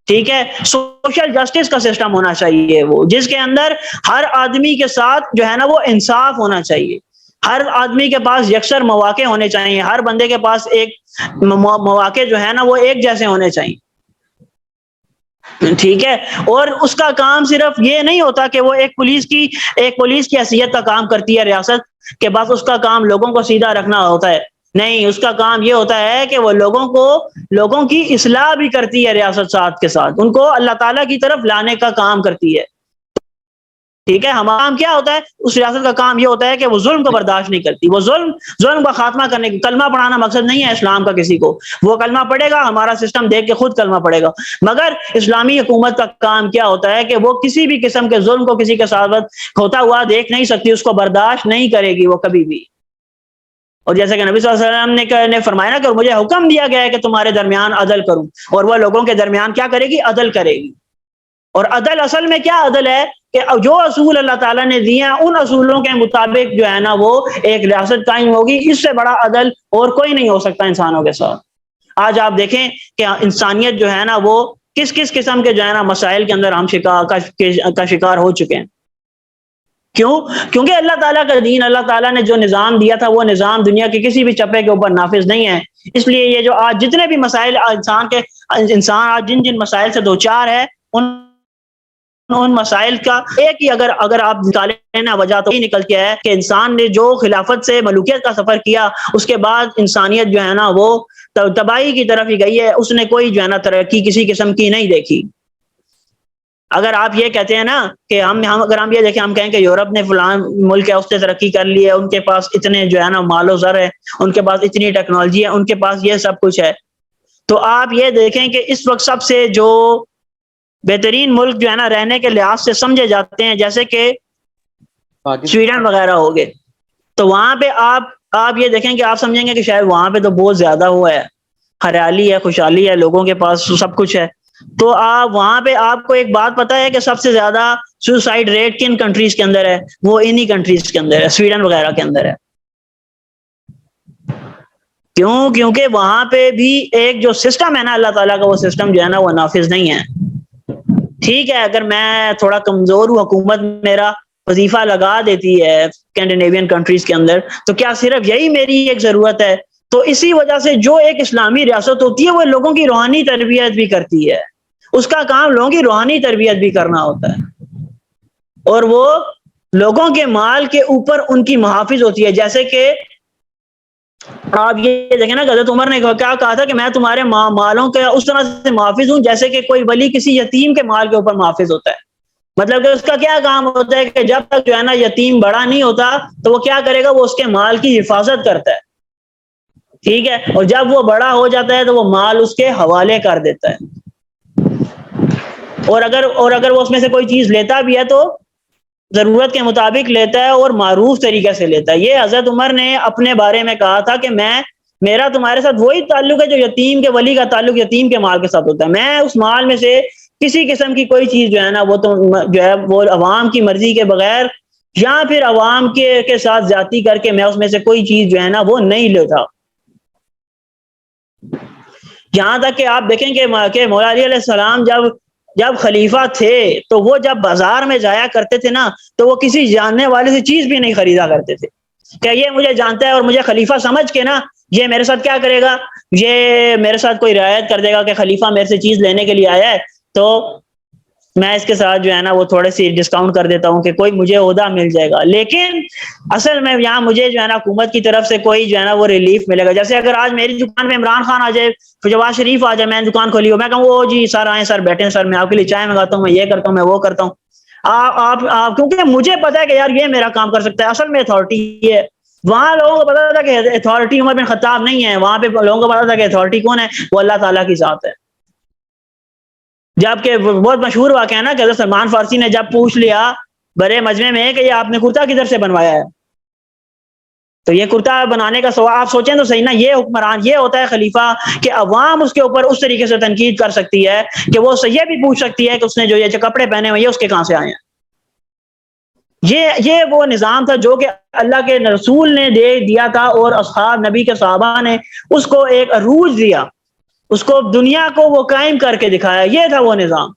ٹھیک ہے, سوشل جسٹس کا سسٹم ہونا چاہیے وہ, جس کے اندر ہر آدمی کے ساتھ جو ہے نا وہ انصاف ہونا چاہیے, ہر آدمی کے پاس یکسر مواقع ہونے چاہیے, ہر بندے کے پاس ایک مواقع جو ہے نا وہ ایک جیسے ہونے چاہیے. ٹھیک ہے, اور اس کا کام صرف یہ نہیں ہوتا کہ وہ ایک پولیس کی حیثیت کا کام کرتی ہے ریاست, کہ بس اس کا کام لوگوں کو سیدھا رکھنا ہوتا ہے. نہیں, اس کا کام یہ ہوتا ہے کہ وہ لوگوں کی اصلاح بھی کرتی ہے ریاست ساتھ کے ساتھ, ان کو اللہ تعالیٰ کی طرف لانے کا کام کرتی ہے. ٹھیک ہے, ہمارا کام کیا ہوتا ہے, اس ریاست کا کام یہ ہوتا ہے کہ وہ ظلم کو برداشت نہیں کرتی, وہ ظلم کا خاتمہ کرنے کی. کلمہ پڑھانا مقصد نہیں ہے اسلام کا کسی کو, وہ کلمہ پڑھے گا, ہمارا سسٹم دیکھ کے خود کلمہ پڑھے گا, مگر اسلامی حکومت کا کام کیا ہوتا ہے کہ وہ کسی بھی قسم کے ظلم کو کسی کے ساتھ ہوتا ہوا دیکھ نہیں سکتی, اس کو برداشت نہیں کرے گی وہ کبھی بھی. اور جیسے کہ نبی صلی اللہ علیہ وسلم نے فرمایا نا کہ مجھے حکم دیا گیا ہے کہ تمہارے درمیان عدل کروں, اور وہ لوگوں کے درمیان کیا کرے گی؟ عدل کرے گی. اور عدل اصل میں کیا عدل ہے کہ جو اصول اللہ تعالیٰ نے دیے ہیں ان اصولوں کے مطابق جو ہے نا وہ ایک ریاست قائم ہوگی. اس سے بڑا عدل اور کوئی نہیں ہو سکتا انسانوں کے ساتھ. آج آپ دیکھیں کہ انسانیت جو ہے نا وہ کس کس قسم کے جو ہے نا مسائل کے اندر ہم شکار ہو چکے ہیں. کیوں؟ کیونکہ اللہ تعالیٰ کا دین, اللہ تعالیٰ نے جو نظام دیا تھا وہ نظام دنیا کے کسی بھی چپے کے اوپر نافذ نہیں ہے. اس لیے یہ جو آج جتنے بھی مسائل انسان آج جن مسائل سے دوچار ہے, ان مسائل کا ایک ہی اگر آپ نکالیں نا وجہ تو یہ نکلتی ہے کہ انسان نے جو خلافت سے ملوکیت کا سفر کیا, اس کے بعد انسانیت جو ہے نا وہ تباہی کی طرف ہی گئی ہے. اس نے کوئی جو ہے نا ترقی کسی قسم کی نہیں دیکھی. اگر آپ یہ کہتے ہیں نا کہ اگر ہم یہ دیکھیں, ہم کہیں کہ یورپ نے فلان ملک ہے اس نے ترقی کر لی ہے, ان کے پاس اتنے جو ہے نا مال و زر ہے, ان کے پاس اتنی ٹیکنالوجی ہے, ان کے پاس یہ سب کچھ ہے, تو آپ یہ دیکھیں کہ اس وقت سب سے جو بہترین ملک جو ہے نا رہنے کے لحاظ سے سمجھے جاتے ہیں جیسے کہ سویڈن وغیرہ ہو گئے, تو وہاں پہ آپ یہ دیکھیں کہ آپ سمجھیں گے کہ شاید وہاں پہ تو بہت زیادہ ہوا ہے, ہریالی ہے, خوشحالی ہے, لوگوں کے پاس سب کچھ ہے. تو وہاں پہ آپ کو ایک بات پتا ہے کہ سب سے زیادہ سوسائڈ ریٹ کن کنٹریز کے اندر ہے؟ وہ انہی کنٹریز کے اندر ہے, سویڈن وغیرہ کے اندر ہے. کیوں؟ کیونکہ وہاں پہ بھی ایک جو سسٹم ہے نا اللہ تعالیٰ کا, وہ سسٹم جو ہے نا وہ نافذ نہیں ہے. ٹھیک ہے, اگر میں تھوڑا کمزور ہوں, حکومت میرا وظیفہ لگا دیتی ہے اسکینڈینیوین کنٹریز کے اندر, تو کیا صرف یہی میری ایک ضرورت ہے؟ تو اسی وجہ سے جو ایک اسلامی ریاست ہوتی ہے وہ لوگوں کی روحانی تربیت بھی کرتی ہے, اس کا کام لوگوں کی روحانی تربیت بھی کرنا ہوتا ہے, اور وہ لوگوں کے مال کے اوپر ان کی محافظ ہوتی ہے. جیسے کہ آپ یہ دیکھیں نا, حضرت عمر نے کیا کہا تھا کہ میں تمہارے مالوں کے اس طرح سے محافظ ہوں جیسے کہ کوئی ولی کسی یتیم کے مال کے اوپر محافظ ہوتا ہے. مطلب کہ اس کا کیا کام ہوتا ہے کہ جب تک جو ہے نا یتیم بڑا نہیں ہوتا تو وہ کیا کرے گا, وہ اس کے مال کی حفاظت کرتا ہے. ٹھیک ہے, اور جب وہ بڑا ہو جاتا ہے تو وہ مال اس کے حوالے کر دیتا ہے, اور اگر وہ اس میں سے کوئی چیز لیتا بھی ہے تو ضرورت کے مطابق لیتا ہے اور معروف طریقے سے لیتا ہے. یہ حضرت عمر نے اپنے بارے میں کہا تھا کہ میرا تمہارے ساتھ وہی تعلق ہے جو یتیم کے ولی کا تعلق یتیم کے مال کے ساتھ ہوتا ہے. میں اس مال میں سے کسی قسم کی کوئی چیز جو ہے نا وہ تو جو ہے وہ عوام کی مرضی کے بغیر یا پھر عوام کے ساتھ زیادتی کر کے میں اس میں سے کوئی چیز جو ہے نا وہ نہیں لیتا. یہاں تک کہ آپ دیکھیں کہ مولا علی علیہ السلام جب خلیفہ تھے تو وہ جب بازار میں جایا کرتے تھے نا تو وہ کسی جاننے والے سے چیز بھی نہیں خریدا کرتے تھے کہ یہ مجھے جانتا ہے اور مجھے خلیفہ سمجھ کے نا یہ میرے ساتھ کیا کرے گا, یہ میرے ساتھ کوئی رعایت کر دے گا کہ خلیفہ میرے سے چیز لینے کے لیے آیا ہے, تو میں اس کے ساتھ جو ہے نا وہ تھوڑے سی ڈسکاؤنٹ کر دیتا ہوں کہ کوئی مجھے عہدہ مل جائے گا، لیکن اصل میں یہاں مجھے جو ہے نا حکومت کی طرف سے کوئی جو ہے نا وہ ریلیف ملے گا. جیسے اگر آج میری دکان پہ عمران خان آ جائے، جواز شریف آ جائے، میں نے دکان کھولی ہو، میں کہوں او جی سر آئیں سر بیٹھیں سر میں آپ کے لیے چائے منگاتا ہوں، میں یہ کرتا ہوں میں وہ کرتا ہوں، آپ کیونکہ مجھے پتا ہے کہ یار یہ میرا کام کر سکتا ہے. اصل میں اتھارٹی یہ ہے. وہاں لوگوں کو پتا تھا کہ اتھارٹی عمر بن خطاب نہیں ہے، وہاں پہ لوگوں کو پتا تھا کہ اتھارٹی کون ہے، وہ اللہ تعالیٰ کی ذات ہے. جبکہ بہت مشہور واقعہ ہے نا کہ حضرت سلمان فارسی نے جب پوچھ لیا بڑے مجمع میں کہ یہ آپ نے کرتا کدھر سے بنوایا ہے، تو یہ کرتا بنانے کا سوال آپ سوچیں تو صحیح نا، یہ حکمران یہ ہوتا ہے خلیفہ کہ عوام اس کے اوپر اس طریقے سے تنقید کر سکتی ہے کہ وہ یہ بھی پوچھ سکتی ہے کہ اس نے جو یہ کپڑے پہنے ہوئے یہ اس کے کہاں سے آئے ہیں. یہ وہ نظام تھا جو کہ اللہ کے رسول نے دے دیا تھا، اور اصحاب نبی کے صحابہ نے اس کو ایک عروج دیا، اس کو دنیا کو وہ قائم کر کے دکھایا. یہ تھا وہ نظام.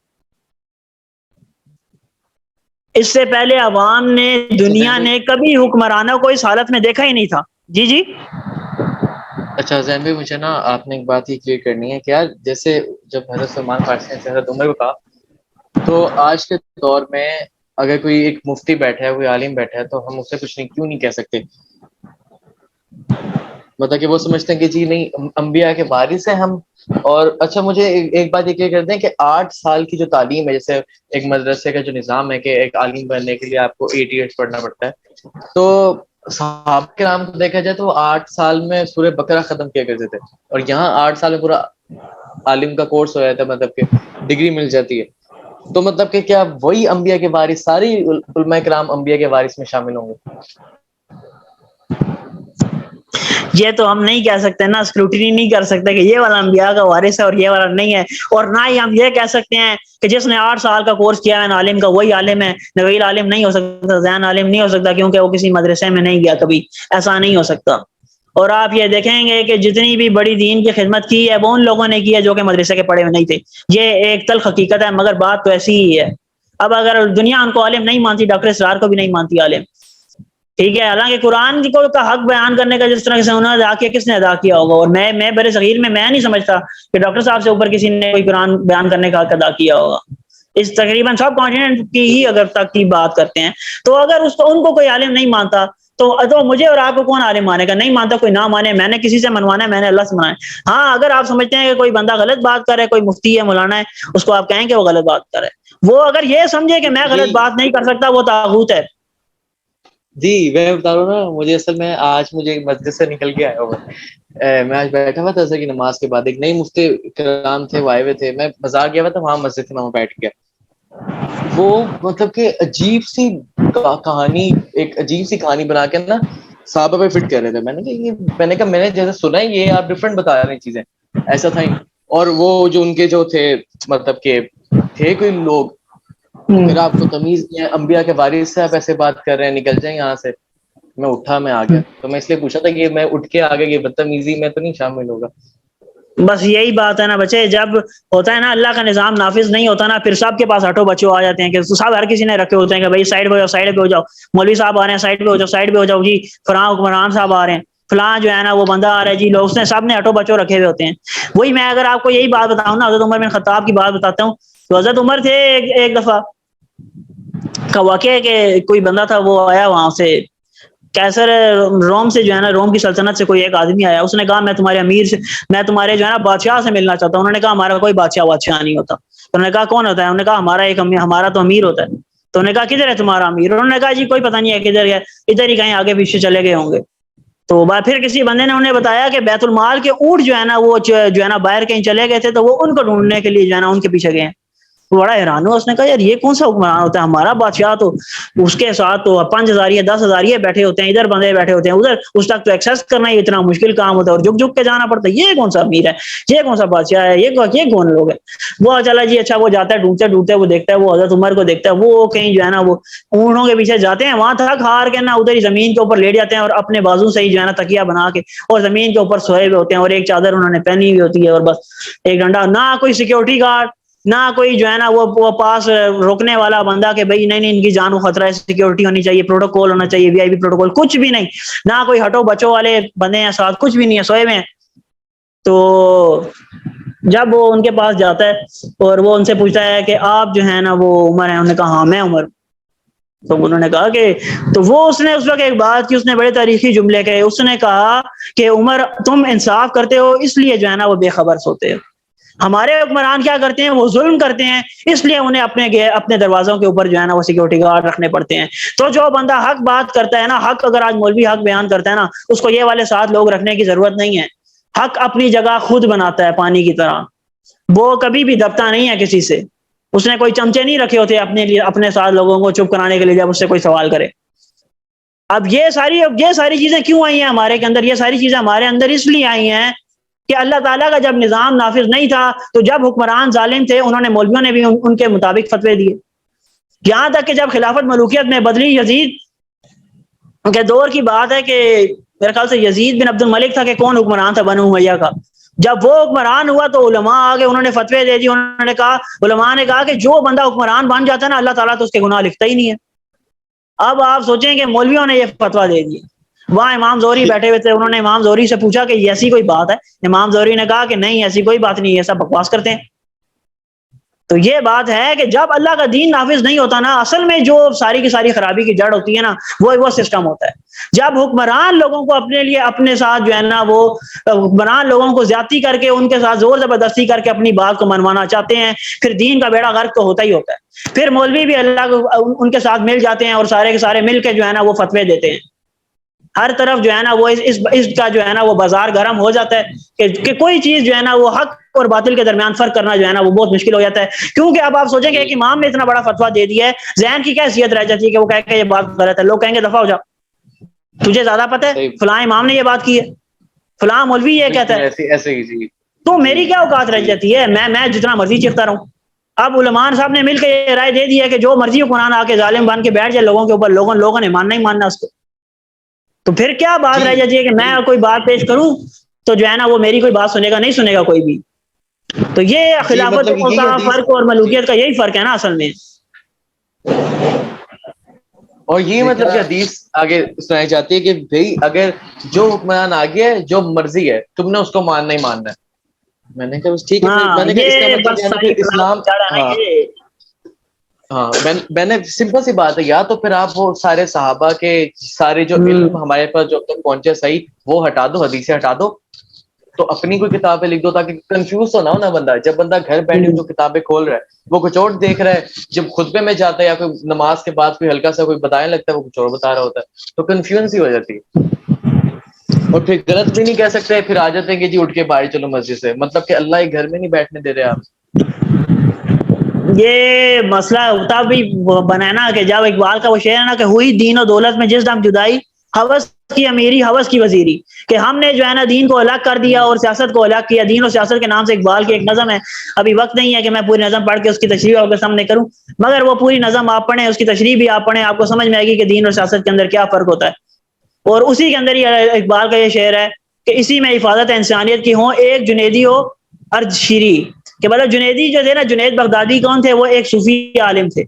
اس سے پہلے عوام نے دنیا نے کبھی حکمرانوں کو اس حالت میں دیکھا ہی نہیں تھا. جی جی اچھا زین بھائی، مجھے نا آپ نے ایک بات ہی کلیئر کرنی ہے کہ یار جیسے جب حضرت سلمان فارسی نے حضرت عمر کو کہا، تو آج کے دور میں اگر کوئی ایک مفتی بیٹھا ہے، کوئی عالم بیٹھا ہے، تو ہم اسے کچھ نہیں کیوں نہیں کہہ سکتے؟ مطلب کہ وہ سمجھتے ہیں کہ جی نہیں انبیاء کے وارث ہیں ہم. اور اچھا مجھے ایک بات یہ کلیئر کر دیں کہ 8 سال کی جو تعلیم ہے، جیسے ایک مدرسے کا جو نظام ہے کہ ایک عالم بننے کے لیے آپ کو 8 ایئرس پڑھنا پڑتا ہے، تو صحابہ کرام کو دیکھا جائے تو وہ 8 سال میں سورہ بقرہ ختم کیا کرتے تھے، اور یہاں 8 سال میں پورا عالم کا کورس ہو جاتا ہے، مطلب کہ ڈگری مل جاتی ہے. تو مطلب کہ کیا وہی انبیاء کے وارث، ساری علماء کرام انبیاء کے وارث میں شامل ہوں گے؟ یہ تو ہم نہیں کہہ سکتے نا، اسکروٹنی نہیں کر سکتے کہ یہ والا انبیاء کا وارث ہے اور یہ والا نہیں ہے. اور نہ ہی ہم یہ کہہ سکتے ہیں کہ جس نے 8 سال کا کورس کیا ہے عالم کا وہی عالم ہے. نویل عالم نہیں ہو سکتا، زین عالم نہیں ہو سکتا، کیونکہ وہ کسی مدرسے میں نہیں گیا کبھی، ایسا نہیں ہو سکتا. اور آپ یہ دیکھیں گے کہ جتنی بھی بڑی دین کی خدمت کی ہے وہ ان لوگوں نے کی ہے جو کہ مدرسے کے پڑھے ہوئے نہیں تھے. یہ ایک تلخ حقیقت ہے، مگر بات تو ایسی ہی ہے. اب اگر دنیا ان کو عالم نہیں مانتی، ڈاکٹر اسرار کو بھی نہیں مانتی عالم، ٹھیک ہے. حالانکہ قرآن کو کا حق بیان کرنے کا جس طرح سے انہوں نے ادا کیا، کس نے ادا کیا ہوگا؟ اور میں برے صغیر میں نہیں سمجھتا کہ ڈاکٹر صاحب سے اوپر کسی نے کوئی قرآن بیان کرنے کا حق ادا کیا ہوگا. اس تقریباً سب کانٹیننٹ کی ہی اگر تک کی بات کرتے ہیں، تو اگر اس کو ان کو کوئی عالم نہیں مانتا تو مجھے اور آپ کو کون عالم مانے گا؟ نہیں مانتا کوئی نہ مانے، میں نے کسی سے منوانا ہے، میں نے اللہ سے منوانا ہے. ہاں اگر آپ سمجھتے ہیں کہ کوئی بندہ غلط بات کرے، کوئی مفتی ہے مولانا ہے، اس کو آپ کہیں کہ وہ غلط بات کرے، وہ اگر یہ سمجھے کہ میں غلط بات نہیں کر سکتا وہ طاغوت ہے. جی میں بتا رہا ہوں نا، مجھے اصل میں آج مجھے مسجد سے نکل کے آیا ہوا، میں آج بیٹھا ہوا تھا کی نماز کے بعد، ایک نئی مفتی کرام تھے وہ آئے ہوئے تھے، میں بازار گیا ہوا تھا، وہاں مسجد تھی، میں وہاں بیٹھ گیا. وہ مطلب کہ عجیب سی کہانی، ایک عجیب سی کہانی بنا کے نا صحابہ پہ فٹ کر رہے تھے. میں نے کہا میں نے جیسے سنا ہے یہ آپ ڈفرینٹ بتا رہے ہیں چیزیں، ایسا تھا ہی. اور وہ جو ان کے جو تھے مطلب کہ تھے کوئی لوگ، پھر آپ کو تمیز نہیں ہے، انبیاء کے وارث سے آپ ایسے بات کر رہے ہیں، نکل جائیں یہاں سے. میں اٹھا، میں آ گیا. تو میں اس لیے پوچھا تھا کہ میں اٹھ کے آگے یہ بدتمیزی میں تو نہیں شامل ہوگا. بس یہی بات ہے نا بچے، جب ہوتا ہے نا اللہ کا نظام نافذ نہیں ہوتا نا، پھر سب کے پاس ہٹو بچوں آ جاتے ہیں کہ سب ہر کسی نے رکھے ہوتے ہیں کہ بھائی سائڈ پہ ہو جاؤ، سائڈ پہ ہو جاؤ، مولوی صاحب آ رہے ہیں سائڈ پہ ہو جاؤ، سائڈ پہ ہو جاؤ، جی فلاں حکمران صاحب آ رہے ہیں، فلاں جو ہے نا وہ بندہ آ رہا ہے، جی لوگ نے سب نے ہٹو بچوں رکھے ہوئے ہوتے ہیں. وہی میں اگر آپ کو یہی بات بتاؤں نا، حضرت عمر بن خطاب کی بات بتاتا ہوں. تو حضرت عمر تھے ایک دفعہ کا واقعہ ہے کہ کوئی بندہ تھا، وہ آیا وہاں سے کیسر روم سے جو ہے نا، روم کی سلطنت سے کوئی ایک آدمی آیا، اس نے کہا میں تمہارے امیر سے، میں تمہارے جو ہے نا بادشاہ سے ملنا چاہتا ہوں. انہوں نے کہا ہمارا کوئی بادشاہ نہیں ہوتا. تو انہوں نے کہا کون ہوتا ہے؟ انہوں نے کہا ہمارا تو امیر ہوتا ہے. تو انہوں نے کہا کدھر ہے تمہارا امیر؟ انہوں نے کہا جی کوئی پتہ نہیں ہے کدھر ہے، ادھر ہی کہیں آگے پیچھے چلے گئے ہوں گے. تو پھر کسی بندے نے انہیں بتایا کہ بیت المال کے اونٹ جو ہے نا وہ جو ہے نا باہر کہیں چلے گئے تھے، تو وہ ان کو ڈھونڈنے کے لیے جو ہے نا ان کے پیچھے گئے. بڑا حیران ہوا، اس نے کہا یار یہ کون سا حکمران ہوتا ہے؟ ہمارا بادشاہ تو اس کے ساتھ تو 5000 10,000 بیٹھے ہوتے ہیں، ادھر بندے بیٹھے ہوتے ہیں، ادھر اس تک تو ایکسس کرنا ہی اتنا مشکل کام ہوتا ہے اور جھک کے جانا پڑتا ہے. یہ کون سا امیر ہے؟ یہ کون سا بادشاہ ہے؟ یہ کون لوگ ہیں؟ وہ چلا جی اچھا، وہ جاتا ہے ڈھونڈتے وہ دیکھتا ہے، وہ حضرت عمر کو دیکھتا ہے، وہ کہیں جو ہے نا وہ اونٹوں کے پیچھے جاتے ہیں، وہاں تھک ہار کے نا ادھر ہی زمین کے اوپر لیٹ جاتے ہیں اور اپنے بازو سے ہی جو ہے نا تکیا بنا کے اور زمین کے اوپر سوئے ہوئے ہوتے ہیں، اور ایک چادر انہوں نے پہنی ہوئی ہوتی ہے اور بس ایک ڈنڈا. نہ کوئی سیکورٹی گارڈ، نہ کوئی جو ہے نا وہ پاس روکنے والا بندہ کہ بھائی نہیں ان کی جان کو خطرہ ہے، سیکورٹی ہونی چاہیے، پروٹوکول ہونا چاہیے، وی آئی پی پروٹوکول، کچھ بھی نہیں. نہ کوئی ہٹو بچوں والے بندے ہیں ساتھ، کچھ بھی نہیں ہے، سوئے میں. تو جب وہ ان کے پاس جاتا ہے اور وہ ان سے پوچھتا ہے کہ آپ جو ہے نا وہ عمر ہیں، انہوں نے کہا ہاں میں عمر ہوں. تو انہوں نے کہا کہ تو وہ اس نے اس وقت ایک بات کی، اس نے بڑے تاریخی جملے کہے. اس نے کہا کہ عمر تم انصاف کرتے ہو اس لیے جو ہے نا وہ بے خبر سوتے ہو. ہمارے حکمران کیا کرتے ہیں، وہ ظلم کرتے ہیں اس لیے انہیں اپنے دروازوں کے اوپر جو ہے نا وہ سیکورٹی گارڈ رکھنے پڑتے ہیں. تو جو بندہ حق بات کرتا ہے نا، حق اگر آج مولوی حق بیان کرتا ہے نا، اس کو یہ والے 7 لوگ رکھنے کی ضرورت نہیں ہے. حق اپنی جگہ خود بناتا ہے پانی کی طرح، وہ کبھی بھی دبتا نہیں ہے کسی سے. اس نے کوئی چمچے نہیں رکھے ہوتے اپنے لیے، اپنے 7 لوگوں کو چپ کرانے کے لیے جب اس سے کوئی سوال کرے. اب یہ ساری چیزیں کیوں آئی ہیں ہمارے کے اندر؟ یہ ساری چیزیں ہمارے اندر اس لیے آئی ہیں کہ اللہ تعالیٰ کا جب نظام نافذ نہیں تھا تو جب حکمران ظالم تھے انہوں نے مولویوں نے بھی ان کے مطابق فتوے دیے. یہاں تک کہ جب خلافت ملوکیت میں بدلی، یزید کے دور کی بات ہے کہ میرے خیال سے یزید بن عبد الملک تھا کہ کون حکمران تھا بنو امیہ کا. جب وہ حکمران ہوا تو علماء آگے انہوں نے فتوے دے دی. انہوں نے کہا، علماء نے کہا کہ جو بندہ حکمران بن جاتا ہے نا اللہ تعالیٰ تو اس کے گناہ لکھتا ہی نہیں ہے. اب آپ سوچیں کہ مولویوں نے یہ فتویٰ دے دیا. وہاں امام زہری بیٹھے ہوئے تھے، انہوں نے امام زہری سے پوچھا کہ ایسی کوئی بات ہے؟ امام زہری نے کہا کہ نہیں ایسی کوئی بات نہیں، یہ سب بکواس کرتے ہیں. تو یہ بات ہے کہ جب اللہ کا دین نافذ نہیں ہوتا نا، اصل میں جو ساری کی ساری خرابی کی جڑ ہوتی ہے نا وہ سسٹم ہوتا ہے. جب حکمران لوگوں کو اپنے لیے اپنے ساتھ جو ہے نا وہ حکمران لوگوں کو زیادتی کر کے ان کے ساتھ زور زبردستی کر کے اپنی بات کو منوانا چاہتے ہیں، پھر دین کا بیڑا غرق تو ہوتا ہی ہوتا ہے. پھر مولوی بھی اللہ کو ان کے ساتھ مل جاتے ہیں اور سارے کے سارے مل کے جو ہے نا وہ فتوے دیتے ہیں. ہر طرف جو ہے نا وہ اس کا جو ہے نا وہ بازار گرم ہو جاتا ہے کہ کوئی چیز جو ہے نا وہ حق اور باطل کے درمیان فرق کرنا جو ہے نا وہ بہت مشکل ہو جاتا ہے. کیونکہ اب آپ سوچیں کہ ایک امام نے اتنا بڑا فتویٰ دے دیا ہے، ذہن کی کیا حیثیت رہ جاتی ہے کہ وہ کہے کہ یہ بات غلط ہے. لوگ کہیں گے دفعہ ہو جا، تجھے زیادہ پتہ ہے فلاں امام نے یہ بات کی ہے، فلاں مولوی یہ کہتا ہے، ایسے ہی جی. تو میری کیا اوقات رہ جاتی ہے؟ میں جتنا مرضی چیختا رہوں. اب علماء صاحب نے مل کے یہ رائے دے دی ہے کہ جو مرضی قرآن آ کے ظالم بن کے بیٹھ جائے لوگوں کے اوپر، لوگوں نے ماننا ہی ماننا اس کو. تو پھر کیا بات رہ جاتی ہے کہ میں کوئی بات پیش کروں تو جو ہے نا وہ میری کوئی بات سنے گا نہیں سنے گا کوئی بھی. تو یہ خلافت کا فرق اور ملوکیت کا یہی فرق ہے نا اصل میں. اور یہ مطلب کہ حدیث آگے سنائی جاتی ہے کہ بھئی اگر جو حکمران آ گیا ہے جو مرضی ہے تم نے اس کو ماننا ہی ماننا ہے. میں نے کہا ٹھیک ہے، میں نے کہا اس کا مطلب ہے کہ اسلام، ہاں میں نے سمپل سی بات ہے، یا تو پھر آپ وہ سارے صحابہ کے سارے جو علم ہمارے پاس جو تک پہنچے صحیح وہ ہٹا دو، حدیثیں ہٹا دو، تو اپنی کوئی کتابیں لکھ دو تاکہ کنفیوز تو نہ ہونا بندہ. جب بندہ گھر بیٹھے جو کتابیں کھول رہا ہے وہ کچھ اور دیکھ رہا ہے، جب خطبے میں جاتا ہے یا کوئی نماز کے بعد کوئی ہلکا سا کوئی بتانے لگتا ہے وہ کچھ اور بتا رہا ہوتا ہے، تو کنفیوژن ہی ہو جاتی ہے. اور پھر غلط بھی نہیں کہہ سکتے، پھر آ جاتے ہیں کہ جی اٹھ کے باہر چلو مسجد سے، مطلب کہ اللہ ہی گھر میں نہیں بیٹھنے دے رہے آپ. یہ مسئلہ ہوتا بھی بنانا کہ جب اقبال کا وہ شعر ہے نا کہ ہوئی دین و دولت میں جس دم جدائی، ہوس کی امیری ہوس کی وزیری، کہ ہم نے جو ہے نا دین کو الگ کر دیا اور سیاست کو الگ کیا. دین اور سیاست کے نام سے اقبال کی ایک نظم ہے، ابھی وقت نہیں ہے کہ میں پوری نظم پڑھ کے اس کی تشریح آپ کے سامنے کروں، مگر وہ پوری نظم آپ پڑھیں، اس کی تشریح بھی آپ پڑھیں، آپ کو سمجھ میں آئے گی کہ دین اور سیاست کے اندر کیا فرق ہوتا ہے. اور اسی کے اندر ہی اقبال کا یہ شعر ہے کہ اسی میں حفاظت انسانیت کی ہوں ایک جنیدی ہو ارج شیری، کہ مطلب جنیدی جو تھے نا، جنید بغدادی کون تھے؟ وہ ایک صوفی عالم تھے،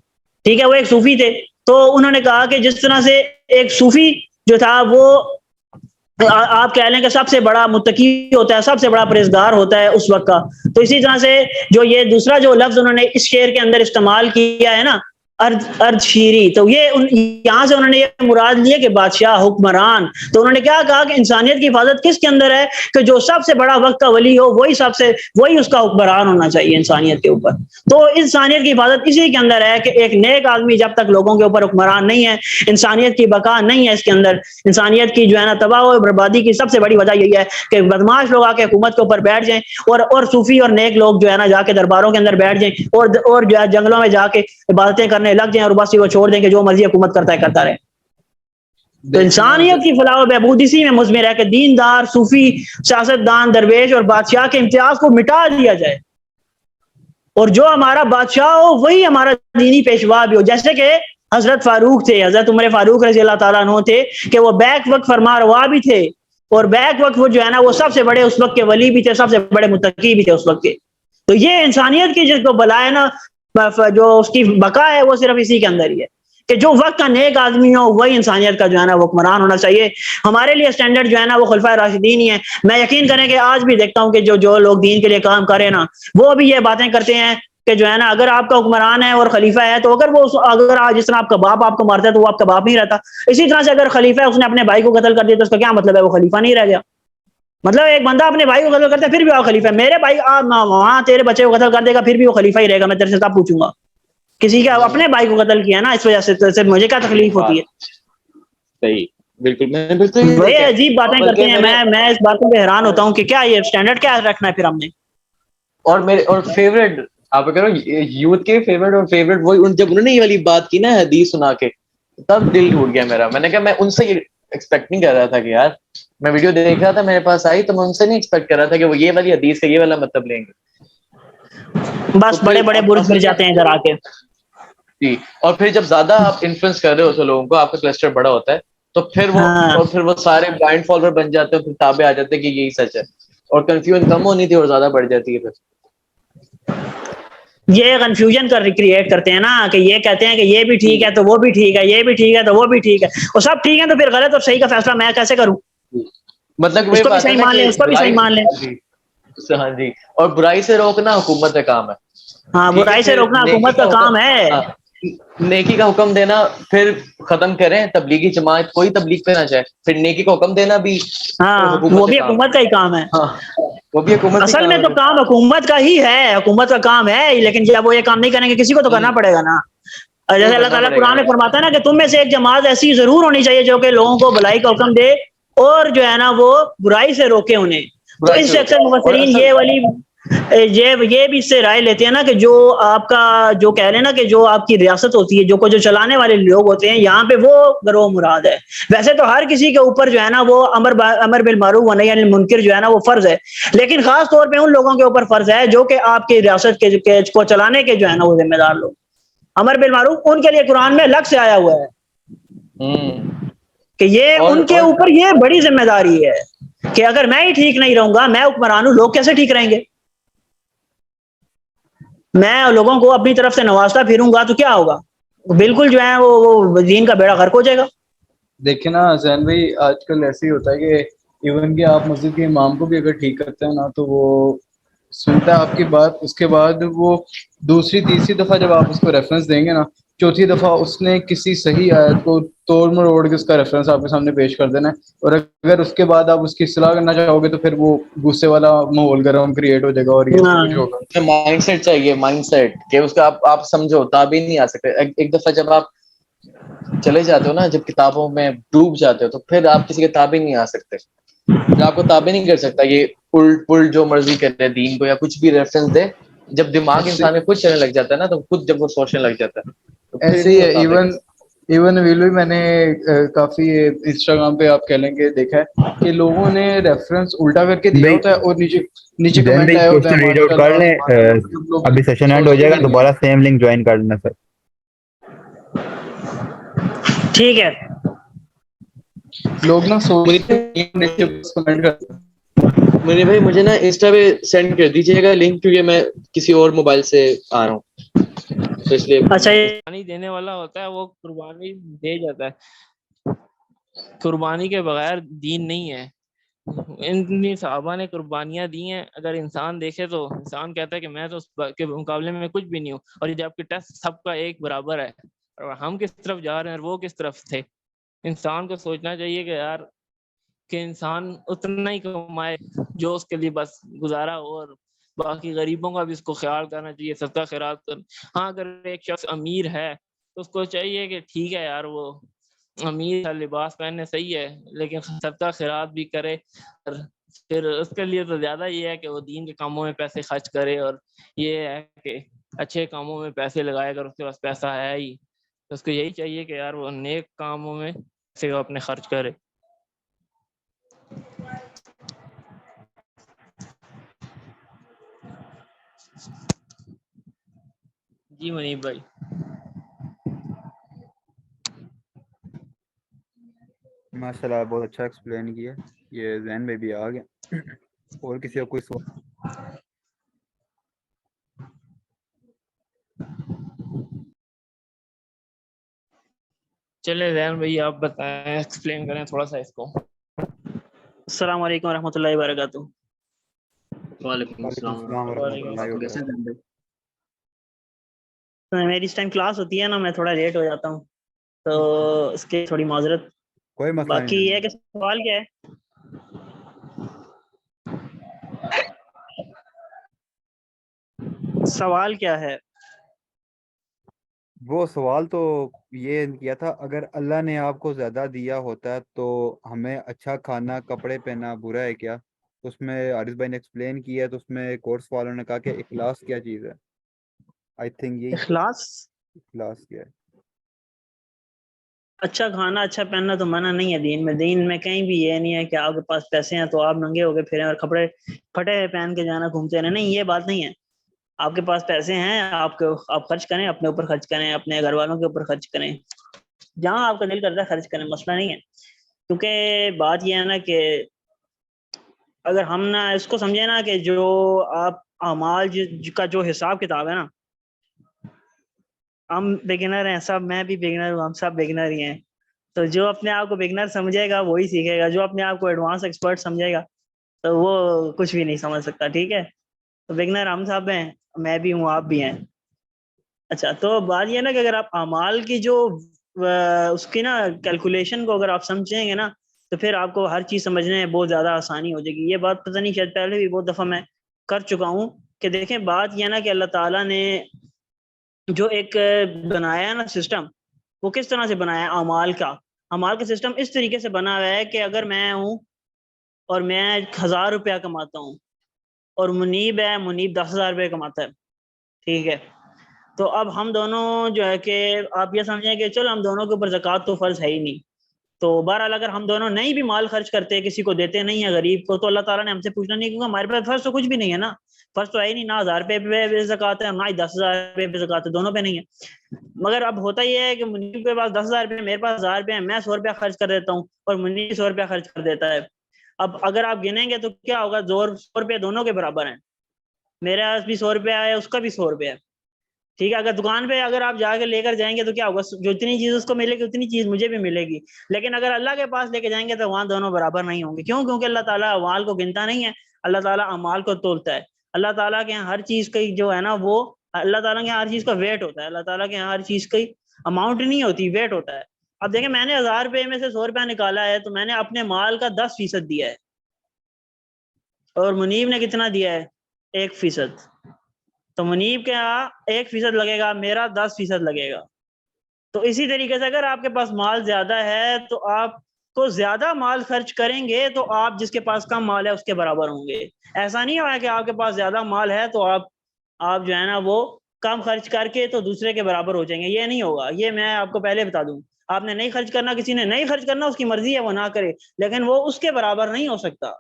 ٹھیک ہے، وہ ایک صوفی تھے. تو انہوں نے کہا کہ جس طرح سے ایک صوفی جو تھا وہ آپ کہہ لیں کہ سب سے بڑا متقی ہوتا ہے، سب سے بڑا پرہیزگار ہوتا ہے اس وقت کا، تو اسی طرح سے جو یہ دوسرا جو لفظ انہوں نے اس شعر کے اندر استعمال کیا ہے نا ارد شیری، تو یہ یہاں سے انہوں نے یہ مراد لیے کہ بادشاہ حکمران. تو انہوں نے کیا کہا کہ انسانیت کی حفاظت کس کے اندر ہے؟ کہ جو سب سے بڑا وقت کا ولی ہو وہی اس کا حکمران ہونا چاہیے انسانیت کے اوپر. تو انسانیت کی حفاظت اسی کے اندر ہے کہ ایک نیک آدمی جب تک لوگوں کے اوپر حکمران نہیں ہے، انسانیت کی بقا نہیں ہے اس کے اندر. انسانیت کی جو ہے نا تباہ و بربادی کی سب سے بڑی وجہ یہی ہے کہ بدماش لوگ آ کے حکومت کے اوپر بیٹھ جائیں اور صوفی اور نیک لوگ جو ہے نا جا کے درباروں کے اندر بیٹھ جائیں اور جو ہے جنگلوں میں جا کے عبادتیں کرنے لگ جائیں اور بس وہ چھوڑ دیں کہ جو مرضی حکومت کرتا ہے کرتا رہے. تو انسانیت کی فلاح و بہبود اسی میں مضمر ہے کہ دیندار، صوفی، سیاستدان، درویش اور بادشاہ کے امتیاز کو مٹا دیا جائے اور جو ہمارا بادشاہ ہو وہی ہمارا دینی پیشوا بھی ہو. جیسے کہ حضرت فاروق تھے، حضرت عمر فاروق رضی اللہ تعالیٰ عنہ تھے کہ وہ بیک وقت فرما روا بھی تھے اور بیک وقت وہ جو ہے نا وہ سب سے بڑے اس وقت کے ولی بھی تھے، سب سے بڑے متقی بھی تھے اس وقت کے. تو یہ انسانیت کی جس کو بلا ہے نا، جو اس کی بقا ہے وہ صرف اسی کے اندر ہی ہے کہ جو وقت کا نیک آدمی ہو وہی انسانیت کا جو ہے نا وہ حکمران ہونا چاہیے. ہمارے لیے اسٹینڈرڈ جو ہے نا وہ خلفائے راشدین ہی ہیں. میں یقین کریں کہ آج بھی دیکھتا ہوں کہ جو لوگ دین کے لیے کام کریں نا وہ بھی یہ باتیں کرتے ہیں کہ جو ہے نا اگر آپ کا حکمران ہے اور خلیفہ ہے تو اگر جس طرح آپ کا باپ آپ کو مارتا ہے تو وہ آپ کا باپ نہیں رہتا. اسی طرح سے اگر خلیفہ ہے اس نے اپنے بھائی کو قتل کر دیا تو اس کا کیا مطلب ہے؟ وہ خلیفہ نہیں رہ گیا. مطلب ایک بندہ اپنے بھائی کو قتل کرتا ہے پھر بھی وہ خلیفہ ہے. میرے بھائی وہاں تیرے بچے کو قتل کر دے گا پھر بھی وہ خلیفہ ہی رہے گا. میں تیرے سے کیا پوچھوں گا؟ کسی کا اپنے بھائی کو قتل کیا نا اس وجہ سے مجھے کیا تکلیف ہوتی ہے؟ صحیح بالکل میں بالکل یہ وہی دیکھیں عجیب باتیں کرتے بلکہ ہیں. میں اس باتوں پہ حیران ہوتا ہوں کہ کیا یہ اسٹینڈرڈ کیا رکھنا ہے پھر ہم نے. اور میرے اور فیوریٹ آپ کہہ رہے ہو یوتھ کے فیوریٹ اور فیوریٹ وہی جب انہوں نے یہ والی بات کی نا حدیث سنا کے تب دل ٹوٹ گیا میرا. میں نے کہا میں ان سے ایکسپیکٹ نہیں کر رہا تھا کہ یار میں ویڈیو دیکھ رہا تھا میرے پاس آئی تو میں ان سے نہیں ایکسپیکٹ کر رہا تھا کہ وہ یہ والی حدیث کا یہ والا مطلب لیں گے. بس تو بڑے پھر بڑے برج گر جاتے ہیں ادھر آ کے. جی اور پھر جب زیادہ آپ انفلوئنس کر رہے ہوتے لوگوں کو آپ کا کلسٹر بڑا ہوتا ہے تو پھر ہاں وہ سارے بلائنڈ فالوور بن جاتے ہیں. پھر تابع آ جاتے ہیں کہ یہی سچ ہے اور کنفیوژن کم ہونی تھی اور زیادہ بڑھ جاتی ہے. پھر یہ کنفیوژن کریٹ کرتے ہیں نا کہ یہ کہتے ہیں کہ یہ بھی ٹھیک ہے تو وہ بھی ٹھیک ہے, یہ بھی ٹھیک ہے تو وہ بھی ٹھیک ہے, اور سب ٹھیک ہے تو پھر غلط اور صحیح کا فیصلہ میں کیسے کروں؟ مطلب اس وہی کو بھی بات ہے صحیح نا مان لیں کہ اس کو بھی صحیح برائی مان لیں. جی ہاں جی اور برائی سے روکنا حکومت کا کام ہے. ہاں ٹھیک ہے برائی سے پھر روکنا نیکی حکومت کا کام ہے. ہاں نیکی کا حکم دینا پھر ختم کریں. تبلیغی جماعت کوئی تبلیغ پہ نہ جائے. پھر نیکی کا حکم دینا بھی ہاں حکومت وہ کا بھی کام حکومت کا ہی کام ہے. ہاں وہ بھی حکومت ہی اصل میں کام ہے تو پھر. کام حکومت کا ہی ہے, حکومت کا کام ہے, لیکن جب وہ یہ کام نہیں کریں گے کسی کو تو کرنا پڑے گا نا. کسی کو جیسے اللہ کرنا تعالیٰ پڑے گا. قرآن میں فرماتا ہے نا کہ تم میں سے ایک جماعت ایسی ضرور ہونی چاہیے جو کہ لوگوں کو بھلائی کا حکم دے اور جو ہے نا وہ برائی سے روکے انہیں. تو برائی اس سے سے اکثر روکے اور مفسرین اصل یہ والی یہ بھی اس سے رائے لیتے ہیں نا کہ جو آپ کا جو کہہ رہے ہیں نا کہ جو آپ کی ریاست ہوتی ہے جو چلانے والے لوگ ہوتے ہیں یہاں پہ وہ گروہ مراد ہے. ویسے تو ہر کسی کے اوپر جو ہے نا وہ امر بالمعروف و نہی عن المنکر جو ہے نا وہ فرض ہے, لیکن خاص طور پہ ان لوگوں کے اوپر فرض ہے جو کہ آپ کی ریاست کے کو چلانے کے جو ہے نا وہ ذمہ دار لوگ. امر بالمعروف ان کے لیے قرآن میں الگ سے آیا ہوا ہے کہ یہ ان کے اور اوپر یہ بڑی ذمہ داری ہے کہ اگر میں ہی ٹھیک نہیں رہوں گا, میں حکمران ہوں, لوگ کیسے ٹھیک رہیں گے؟ میں لوگوں کو اپنی طرف سے نوازتا پھروں گا تو کیا ہوگا؟ بالکل جو ہے وہ دین کا بیڑا غرق ہو جائے گا. دیکھیں نا زین بھائی آج کل ایسے ہی ہوتا ہے کہ ایون کہ آپ مسجد کے امام کو بھی اگر ٹھیک کرتے ہیں نا تو وہ سنتا ہے آپ کی بات, اس کے بعد وہ دوسری تیسری دفعہ جب آپ اس کو ریفرنس دیں گے نا, چوتھی دفعہ اس نے کسی صحیح آیت کو توڑ مروڑ کے اس کا ریفرنس آپ کے سامنے پیش کر دینا ہے. اور اگر اس کے بعد آپ اس کی اصلاح کرنا چاہو گے تو پھر وہ غصے والا ماحول گرم کریٹ ہو جائے گا اور یہ سب کچھ ہوگا. مائنڈ سیٹ چاہیے, مائنڈ سیٹ کہ اس کا آپ سمجھو تابع نہیں آ سکتے. ایک دفعہ جب آپ چلے جاتے ہو نا, جب کتابوں میں ڈوب جاتے ہو تو پھر آپ کسی کے تابع نہیں آ سکتے. جو آپ کو تابع نہیں کر سکتا یہ الٹ جو مرضی کرے دین کو یا کچھ بھی ریفرنس دے, جب دماغ ایسے انسان میں خود چلنے لگ جاتا ہے نا تو خود جب وہ سوچنے لگ جاتا ہے تو پھر ایسے نہیں ہی وہ ہے. تابع کر ایون ویلو میں نے کافی انسٹاگرام پہ آپ کہہ لیں گے دیکھا ہے کہ لوگوں نے ریفرنس الٹا کر کے دیا بھائی ہوتا ہے اور نیچے زین کمنٹ بھائی آیا ہوتا ہے کوشچن ریڈ آؤٹ ماشاء کر اللہ لیں, سبحان اللہ, مطلب لوگ ابھی سیشن اینڈ ہو سوچتے جائے بھی گا, نہیں دوبارہ سیم لنک جوائن کر لینا سر. ٹھیک ہے لوگ نا سوچتے ہے. ہیں نیچے بس کمنٹ کرتے ہیں. منی بھائی مجھے نا انسٹا پہ سینڈ کر دیجیے گا لنک, کیونکہ میں کسی اور موبائل سے آ رہا ہوں تو اس لیے اچھا قربانی دینے والا ہوتا ہے وہ قربانی دے جاتا ہے. قربانی کے بغیر دین نہیں ہے. ان صحابہ نے قربانیاں دی ہیں. اگر انسان دیکھے تو انسان کہتا ہے کہ میں تو اس کے مقابلے میں کچھ بھی نہیں ہوں, اور یہ جب کہ ٹیسٹ سب کا ایک برابر ہے, اور ہم کس طرف جا رہے ہیں اور وہ کس طرف تھے. انسان کو سوچنا چاہیے کہ یار کہ انسان اتنا ہی کمائے جو اس کے لیے بس گزارا ہو, اور باقی غریبوں کا بھی اس کو خیال کرنا چاہیے, صدقہ خیرات کر. ہاں اگر ایک شخص امیر ہے تو اس کو چاہیے کہ ٹھیک ہے یار وہ امیر ہے, لباس پہننے صحیح ہے, لیکن صدقہ خیرات بھی کرے. اور پھر اس کے لیے تو زیادہ یہ ہے کہ وہ دین کے کاموں میں پیسے خرچ کرے, اور یہ ہے کہ اچھے کاموں میں پیسے لگائے. اگر اس کے پاس پیسہ ہے ہی تو اس کو یہی چاہیے کہ یار وہ نیک کاموں میں پیسے اپنے خرچ کرے. جی منیب بھائی. ماشاء اللہ بہت اچھا ایکسپلین کیا. یہ زین بھائی بھی آ گیا. اور کسی کا کوئی سوال؟ چلے زین بھائی آپ بتائیں, ایکسپلین کریں تھوڑا سا اس کو. السلام علیکم ورحمۃ اللہ وبرکاتہ. وعلیکم وعلیکم السلام السلام ورحمۃ ورحمۃ وعلیکم اللہ اللہ. کیسے وبرکاتہ. ہیں بھائی؟ میری اس ٹائم کلاس ہوتی ہے نا, میں تھوڑا لیٹ ہو جاتا ہوں, تو اس کی تھوڑی معذرت. کوئی مسئلہ باقی نہیں یہ ہے ہے. کہ سوال کیا ہے؟ سوال کیا ہے؟ وہ سوال تو یہ کیا تھا, اگر اللہ نے آپ کو زیادہ دیا ہوتا تو ہمیں اچھا کھانا کپڑے پہنا برا ہے کیا؟ اس میں عارف بھائی نے ایکسپلین کیا ہے, تو اس میں کورس والوں نے کہا کہ اخلاص کیا چیز ہے. آئی تھنک یہی اخلاص. اخلاص کیا ہے. اچھا کھانا اچھا پہننا تو منع نہیں ہے دین میں. دین میں کہیں بھی یہ نہیں ہے کہ آپ کے پاس پیسے ہیں تو آپ ننگے ہو کے پھریں اور کپڑے پھٹے ہوئے پہن کے جانا گھومتے رہے. نہیں, یہ بات نہیں ہے. آپ کے پاس پیسے ہیں, آپ خرچ کریں, اپنے اوپر خرچ کریں, اپنے گھر والوں کے اوپر خرچ کریں, جہاں آپ کا دل کرتا ہے خرچ کریں, مسئلہ نہیں ہے. کیونکہ بات یہ ہے نا کہ اگر ہم نہ اس کو سمجھے نا کہ جو آپ اعمال کا جو حساب کتاب ہے نا, ہم بگنر ہیں سب, میں بھی بگنر ہوں, ہم سب بگنر ہی ہیں. تو جو اپنے آپ کو بگنر سمجھے گا وہی سیکھے گا, جو اپنے آپ کو ایڈوانس ایکسپرٹ سمجھے گا تو وہ کچھ بھی نہیں سمجھ سکتا. ٹھیک ہے, تو بگنر ہم سب ہیں, میں بھی ہوں, آپ بھی ہیں. اچھا, تو بات یہ نا کہ اگر آپ اعمال کی جو اس کی نا کیلکولیشن کو اگر آپ سمجھیں گے نا, تو پھر آپ کو ہر چیز سمجھنے میں بہت زیادہ آسانی ہو جائے گی. یہ بات پتہ نہیں شاید پہلے بھی بہت دفعہ میں کر چکا ہوں کہ دیکھیں بات یہ نا کہ اللہ تعالیٰ نے جو ایک بنایا نا سسٹم, وہ کس طرح سے بنایا ہے اعمال کا. اعمال کا سسٹم اس طریقے سے بنا ہوا ہے کہ اگر میں ہوں اور میں 1000 روپیہ کماتا ہوں, اور منیب ہے, منیب 10,000 روپے کماتا ہے, ٹھیک ہے, تو اب ہم دونوں جو ہے کہ آپ یہ سمجھیں کہ چلو ہم دونوں کے اوپر زکوٰۃ تو فرض ہے ہی نہیں. تو بہرحال اگر ہم دونوں نہیں بھی مال خرچ کرتے, کسی کو دیتے نہیں ہیں غریب کو, تو اللہ تعالیٰ نے ہم سے پوچھنا نہیں, کیونکہ ہمارے پاس فرض تو کچھ بھی نہیں ہے نا. فرض تو ہے ہی نہیں, نہ 1000 روپے پہ زکوٰۃ ہے, نہ ہی 10,000 روپے پہ زکوٰۃ ہے, دونوں پہ نہیں ہے. مگر اب ہوتا یہ ہے کہ منیب کے پاس 10,000 روپے, میرے پاس 1000 روپے ہیں, میں 100 روپیہ خرچ کر دیتا ہوں اور منیب 100 روپیہ خرچ کر دیتا ہے. اب اگر آپ گنیں گے تو کیا ہوگا, 100 روپے دونوں کے برابر ہیں. میرے پاس بھی 100 روپیہ ہے, اس کا بھی 100 روپیہ ہے, ٹھیک ہے. اگر دکان پہ اگر آپ جا کے لے کر جائیں گے تو کیا ہوگا, جو اتنی چیز اس کو ملے گی اتنی چیز مجھے بھی ملے گی. لیکن اگر اللہ کے پاس لے کے جائیں گے تو وہاں دونوں برابر نہیں ہوں گے. کیوں؟ کیونکہ اللہ تعالیٰ اعمال کو گنتا نہیں ہے, اللہ تعالیٰ اعمال کو تولتا ہے. اللہ تعالیٰ کے یہاں ہر چیز کا جو ہے نا, وہ اللہ تعالیٰ کے یہاں ہر چیز کا ویٹ ہوتا ہے. اللہ تعالیٰ کے یہاں ہر چیز کی اماؤنٹ نہیں ہوتی, ویٹ ہوتا ہے. اب دیکھیں, میں نے 1000 روپے میں سے 100 روپیہ نکالا ہے, تو میں نے اپنے مال کا 10% دیا ہے, اور منیب نے کتنا دیا ہے, 1%. تو منیب کے یہاں 1% لگے گا, میرا 10% لگے گا. تو اسی طریقے سے اگر آپ کے پاس مال زیادہ ہے تو آپ کو زیادہ مال خرچ کریں گے تو آپ جس کے پاس کم مال ہے اس کے برابر ہوں گے. ایسا نہیں ہوا کہ آپ کے پاس زیادہ مال ہے تو آپ جو ہے نا وہ کم خرچ کر کے تو دوسرے کے برابر ہو جائیں گے. یہ نہیں ہوگا, یہ میں آپ کو پہلے بتا دوں. آپ نے نہیں خرچ کرنا, کسی نے نہیں خرچ کرنا, اس کی مرضی ہے وہ نہ کرے, لیکن وہ اس کے برابر نہیں ہو سکتا.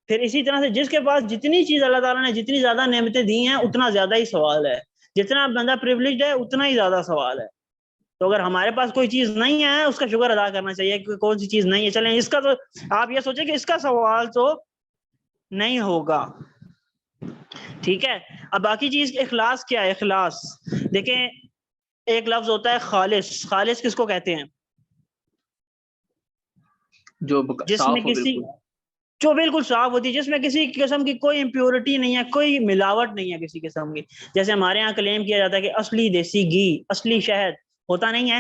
پھر اسی طرح سے جس کے پاس جتنی چیز اللہ تعالیٰ نے جتنی زیادہ نعمتیں دی ہیں اتنا زیادہ ہی سوال ہے. جتنا بندہ پریولیجڈ ہے اتنا ہی زیادہ سوال ہے. تو اگر ہمارے پاس کوئی چیز نہیں ہے اس کا شکر ادا کرنا چاہیے کہ کون سی چیز نہیں ہے. چلیں اس کا تو آپ یہ سوچیں کہ اس کا سوال تو نہیں ہوگا, ٹھیک ہے. اب باقی چیز اخلاص کیا ہے. اخلاص دیکھیں, ایک لفظ ہوتا ہے خالص. خالص کس کو کہتے ہیں؟ جو جس صاف میں ہو کسی بالکل. جو بالکل صاف ہوتی ہے, جس میں کسی قسم کی کوئی امپیورٹی نہیں ہے, کوئی ملاوٹ نہیں ہے کسی قسم کی. جیسے ہمارے ہاں کلیم کیا جاتا ہے کہ اصلی دیسی گھی, اصلی شہد. ہوتا نہیں ہے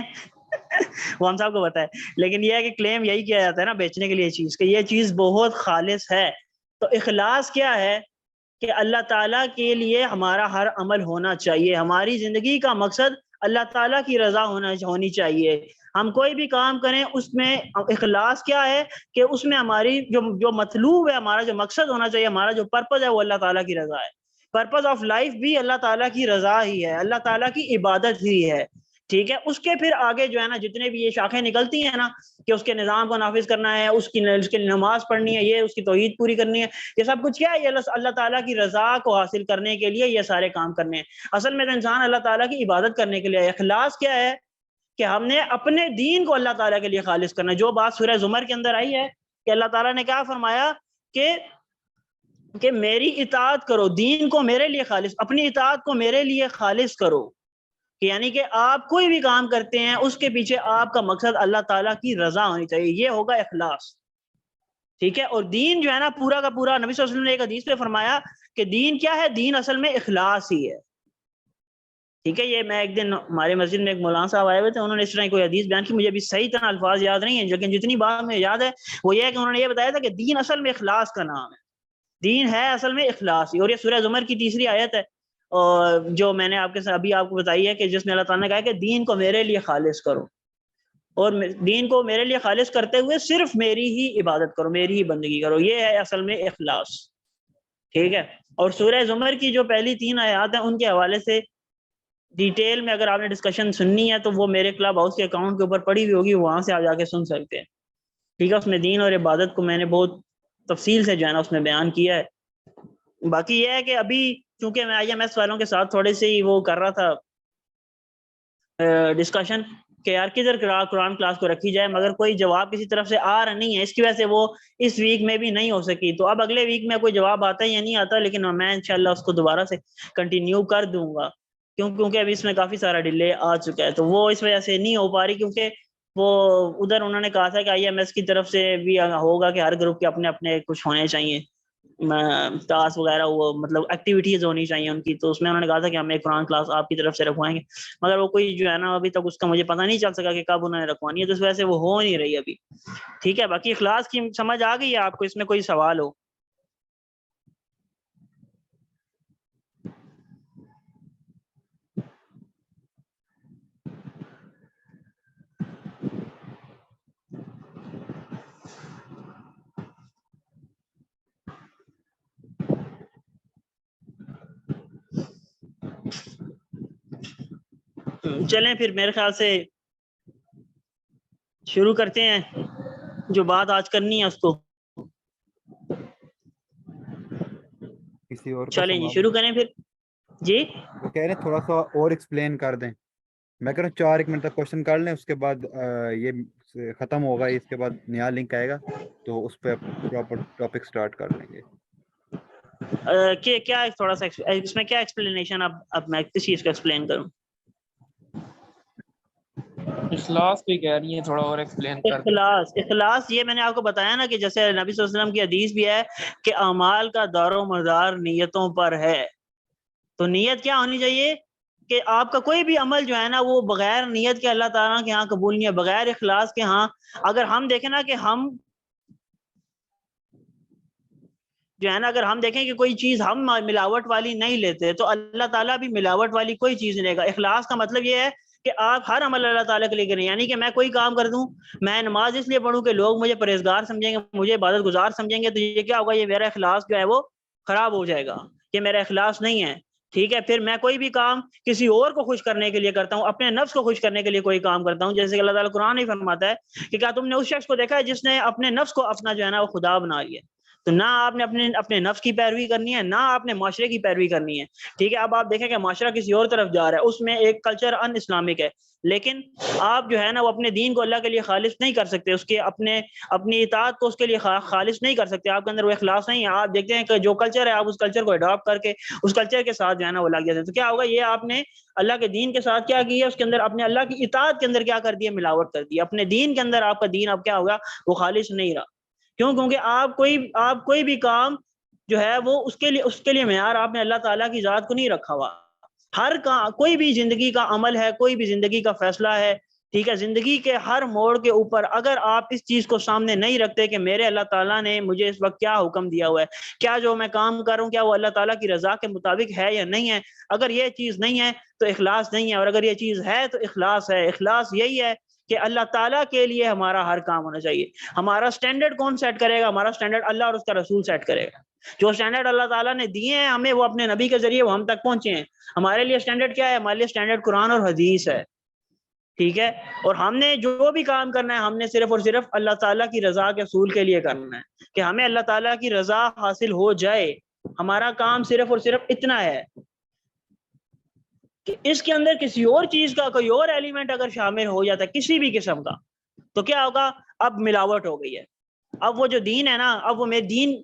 وہ ہم سب کو پتا ہے, لیکن یہ ہے کہ کلیم یہی کیا جاتا ہے نا بیچنے کے لیے چیز, کہ یہ چیز بہت خالص ہے. تو اخلاص کیا ہے کہ اللہ تعالیٰ کے لیے ہمارا ہر عمل ہونا چاہیے. ہماری زندگی کا مقصد اللہ تعالیٰ کی رضا ہونی چاہیے. ہم کوئی بھی کام کریں اس میں اخلاص کیا ہے کہ اس میں ہماری جو مطلوب ہے, ہمارا جو مقصد ہونا چاہیے, ہمارا جو پرپز ہے وہ اللہ تعالیٰ کی رضا ہے. پرپز آف لائف بھی اللہ تعالیٰ کی رضا ہی ہے, اللہ تعالیٰ کی عبادت ہی ہے, ٹھیک ہے. اس کے پھر آگے جو ہے نا جتنے بھی یہ شاخیں نکلتی ہیں نا, کہ اس کے نظام کو نافذ کرنا ہے, اس کی نماز پڑھنی ہے, یہ اس کی توحید پوری کرنی ہے, یہ سب کچھ کیا ہے, یہ اللہ تعالیٰ کی رضا کو حاصل کرنے کے لیے یہ سارے کام کرنے ہیں. اصل میں تو انسان اللہ تعالیٰ کی عبادت کرنے کے لیے. اخلاص کیا ہے کہ ہم نے اپنے دین کو اللہ تعالیٰ کے لیے خالص کرنا ہے. جو بات سورہ زمر کے اندر آئی ہے کہ اللہ تعالیٰ نے کیا فرمایا کہ میری اطاعت کرو, دین کو میرے لیے خالص, اپنی اطاعت کو میرے لیے خالص کرو, کہ یعنی کہ آپ کوئی بھی کام کرتے ہیں اس کے پیچھے آپ کا مقصد اللہ تعالیٰ کی رضا ہونی چاہیے، یہ ہوگا اخلاص، ٹھیک ہے. اور دین جو ہے نا پورا کا پورا، نبی صلی اللہ علیہ وسلم نے ایک حدیث پہ فرمایا کہ دین کیا ہے، دین اصل میں اخلاص ہی ہے، ٹھیک ہے. یہ میں ایک دن ہمارے مسجد میں ایک مولانا صاحب آئے ہوئے تھے، انہوں نے اس طرح کوئی حدیث بیان کی، مجھے ابھی صحیح طرح الفاظ یاد نہیں ہیں، لیکن جتنی بات مجھے یاد ہے وہ یہ ہے کہ انہوں نے یہ بتایا تھا کہ دین اصل میں اخلاص کا نام ہے، دین ہے اصل میں اخلاص ہی. اور یہ سورہ زمر کی 3 آیت ہے، اور جو میں نے آپ کے ساتھ ابھی آپ کو بتائی ہے کہ جس میں اللہ تعالیٰ نے کہا کہ دین کو میرے لیے خالص کرو، اور دین کو میرے لیے خالص کرتے ہوئے صرف میری ہی عبادت کرو، میری ہی بندگی کرو، یہ ہے اصل میں اخلاص، ٹھیک ہے. اور سورہ زمر کی جو پہلی 3 آیات ہیں ان کے حوالے سے ڈیٹیل میں اگر آپ نے ڈسکشن سننی ہے تو وہ میرے کلب ہاؤس کے اکاؤنٹ کے اوپر پڑی ہوئی ہوگی، وہاں سے آپ جا کے سن سکتے ہیں، ٹھیک ہے. اس میں دین اور عبادت کو میں نے بہت تفصیل سے جو ہے نا اس میں بیان کیا ہے. باقی یہ ہے کہ ابھی چونکہ میں IMS والوں کے ساتھ تھوڑے سے ہی وہ کر رہا تھا ڈسکشن کہ یار کدھر قرآن کلاس کو رکھی جائے، مگر کوئی جواب کسی طرف سے آ رہا نہیں ہے، اس کی وجہ سے وہ اس ویک میں بھی نہیں ہو سکی. تو اب اگلے ویک میں کوئی جواب آتا ہے یا نہیں آتا، لیکن میں انشاءاللہ اس کو دوبارہ سے کنٹینیو کر دوں گا، کیونکہ ابھی اس میں کافی سارا ڈیلے آ چکا ہے، تو وہ اس وجہ سے نہیں ہو پا رہی، کیونکہ وہ ادھر انہوں نے کہا تھا کہ IMS کی طرف سے بھی ہوگا کہ ہر گروپ کے اپنے اپنے کچھ ہونے چاہیے، ٹاسک وغیرہ، وہ مطلب ایکٹیویٹیز ہونی چاہیے ان کی. تو اس میں انہوں نے کہا تھا کہ ہم ایک قرآن کلاس آپ کی طرف سے رکھوائیں گے، مگر وہ کوئی جو ہے نا ابھی تک اس کا مجھے پتہ نہیں چل سکا کہ کب انہوں نے رکھوانی ہے، تو اس وجہ سے وہ ہو نہیں رہی ابھی، ٹھیک ہے. باقی اخلاص کی سمجھ آ گئی ہے آپ کو، اس میں کوئی سوال ہو؟ چلیں پھر میرے خیال سے شروع کرتے ہیں، جو بات آج کرنی ہے اس کو. کسی اور کو چلیں جی سوال؟ شروع کریں پھر. جی وہ کہہ رہے ہیں تھوڑا سا اور ایکسپلین کر دیں. میں کہہ رہا ہوں 4 منٹ تک کوشچن کر لیں، اس کے بعد یہ ختم ہوگا، اس کے بعد نیا لنک آئے گا تو اس پہ پراپر ٹاپک سٹارٹ کر لیں گے. کہ کیا تھوڑا سا اس میں کیا ایکسپلینیشن، اب میں کس چیز کو ایکسپلین کروں؟ اخلاص بھی کہہ رہی ہیں، تھوڑا اور ایکسپلین کر دیں. اخلاص یہ میں نے آپ کو بتایا نا کہ جیسے نبی صلی اللہ علیہ وسلم کی حدیث بھی ہے کہ اعمال کا دار و مدار نیتوں پر ہے. تو نیت کیا ہونی چاہیے کہ آپ کا کوئی بھی عمل جو ہے نا وہ بغیر نیت کے اللہ تعالیٰ کے ہاں قبول نہیں ہے، بغیر اخلاص کے ہاں. اگر ہم دیکھیں نا کہ ہم جو ہے نا اگر ہم دیکھیں کہ کوئی چیز ہم ملاوٹ والی نہیں لیتے تو اللہ تعالیٰ بھی ملاوٹ والی کوئی چیز نہیں لے گا. اخلاص کا مطلب یہ ہے کہ آپ ہر عمل اللہ تعالیٰ کے لیے کریں، یعنی کہ میں کوئی کام کر دوں، میں نماز اس لیے پڑھوں کہ لوگ مجھے پرہیزگار سمجھیں گے، مجھے عبادت گزار سمجھیں گے، تو یہ کیا ہوگا، یہ میرا اخلاص جو ہے وہ خراب ہو جائے گا، یہ میرا اخلاص نہیں ہے، ٹھیک ہے. پھر میں کوئی بھی کام کسی اور کو خوش کرنے کے لیے کرتا ہوں، اپنے نفس کو خوش کرنے کے لیے کوئی کام کرتا ہوں، جیسے کہ اللہ تعالیٰ قرآن ہی فرماتا ہے کہ کیا تم نے اس شخص کو دیکھا ہے جس نے اپنے نفس کو اپنا جو ہے نا وہ خدا بنا لیا. تو نہ آپ نے اپنے نفس کی پیروی کرنی ہے، نہ آپ نے معاشرے کی پیروی کرنی ہے، ٹھیک ہے. اب آپ دیکھیں کہ معاشرہ کسی اور طرف جا رہا ہے، اس میں ایک کلچر ان اسلامک ہے، لیکن آپ جو ہے نا وہ اپنے دین کو اللہ کے لیے خالص نہیں کر سکتے، اس کے اپنی اطاعت کو اس کے لیے خالص نہیں کر سکتے، آپ کے اندر وہ اخلاص نہیں ہے. آپ دیکھتے ہیں کہ جو کلچر ہے آپ اس کلچر کو اڈاپٹ کر کے اس کلچر کے ساتھ جو ہے نا وہ لگ جاتے ہیں، تو کیا ہوگا، یہ آپ نے اللہ کے دین کے ساتھ کیا کیا، اس کے اندر اپنے اللہ کی اطاعت کے اندر کیا کر دیا، ملاوٹ کر دی. اپنے دین کے اندر آپ کا دین اب کیا ہوگا، وہ خالص نہیں رہا. کیوں؟ کیونکہ آپ کوئی بھی کام جو ہے وہ اس کے لیے معیار آپ نے اللہ تعالیٰ کی ذات کو نہیں رکھا ہوا. ہر کوئی بھی زندگی کا عمل ہے، کوئی بھی زندگی کا فیصلہ ہے، ٹھیک ہے، زندگی کے ہر موڑ کے اوپر اگر آپ اس چیز کو سامنے نہیں رکھتے کہ میرے اللہ تعالیٰ نے مجھے اس وقت کیا حکم دیا ہوا ہے، کیا جو میں کام کر رہا ہوں کیا وہ اللہ تعالیٰ کی رضا کے مطابق ہے یا نہیں ہے، اگر یہ چیز نہیں ہے تو اخلاص نہیں ہے، اور اگر یہ چیز ہے تو اخلاص ہے. اخلاص یہی ہے کہ اللہ تعالیٰ کے لیے ہمارا ہر کام ہونا چاہیے. ہمارا سٹینڈرڈ کون سیٹ کرے گا؟ ہمارا سٹینڈرڈ اللہ اور اس کا رسول سیٹ کرے گا. جو سٹینڈرڈ اللہ تعالیٰ نے دیے ہیں ہمیں، وہ اپنے نبی کے ذریعے وہ ہم تک پہنچے ہیں. ہمارے لیے سٹینڈرڈ کیا ہے؟ ہمارے لیے سٹینڈرڈ قرآن اور حدیث ہے، ٹھیک ہے. اور ہم نے جو بھی کام کرنا ہے ہم نے صرف اور صرف اللہ تعالیٰ کی رضا کے حصول کے لیے کرنا ہے، کہ ہمیں اللہ تعالیٰ کی رضا حاصل ہو جائے. ہمارا کام صرف اور صرف اتنا ہے کہ اس کے اندر کسی اور چیز کا کوئی اور ایلیمنٹ اگر شامل ہو جاتا ہے کسی بھی قسم کا، تو کیا ہوگا، اب ملاوٹ ہو گئی ہے. اب وہ جو دین ہے نا، اب وہ میرے دین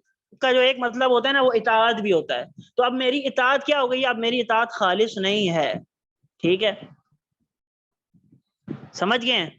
کا جو ایک مطلب ہوتا ہے نا وہ اطاعت بھی ہوتا ہے. تو اب میری اطاعت کیا ہو گئی، اب میری اطاعت خالص نہیں ہے، ٹھیک ہے. سمجھ گئے ہیں؟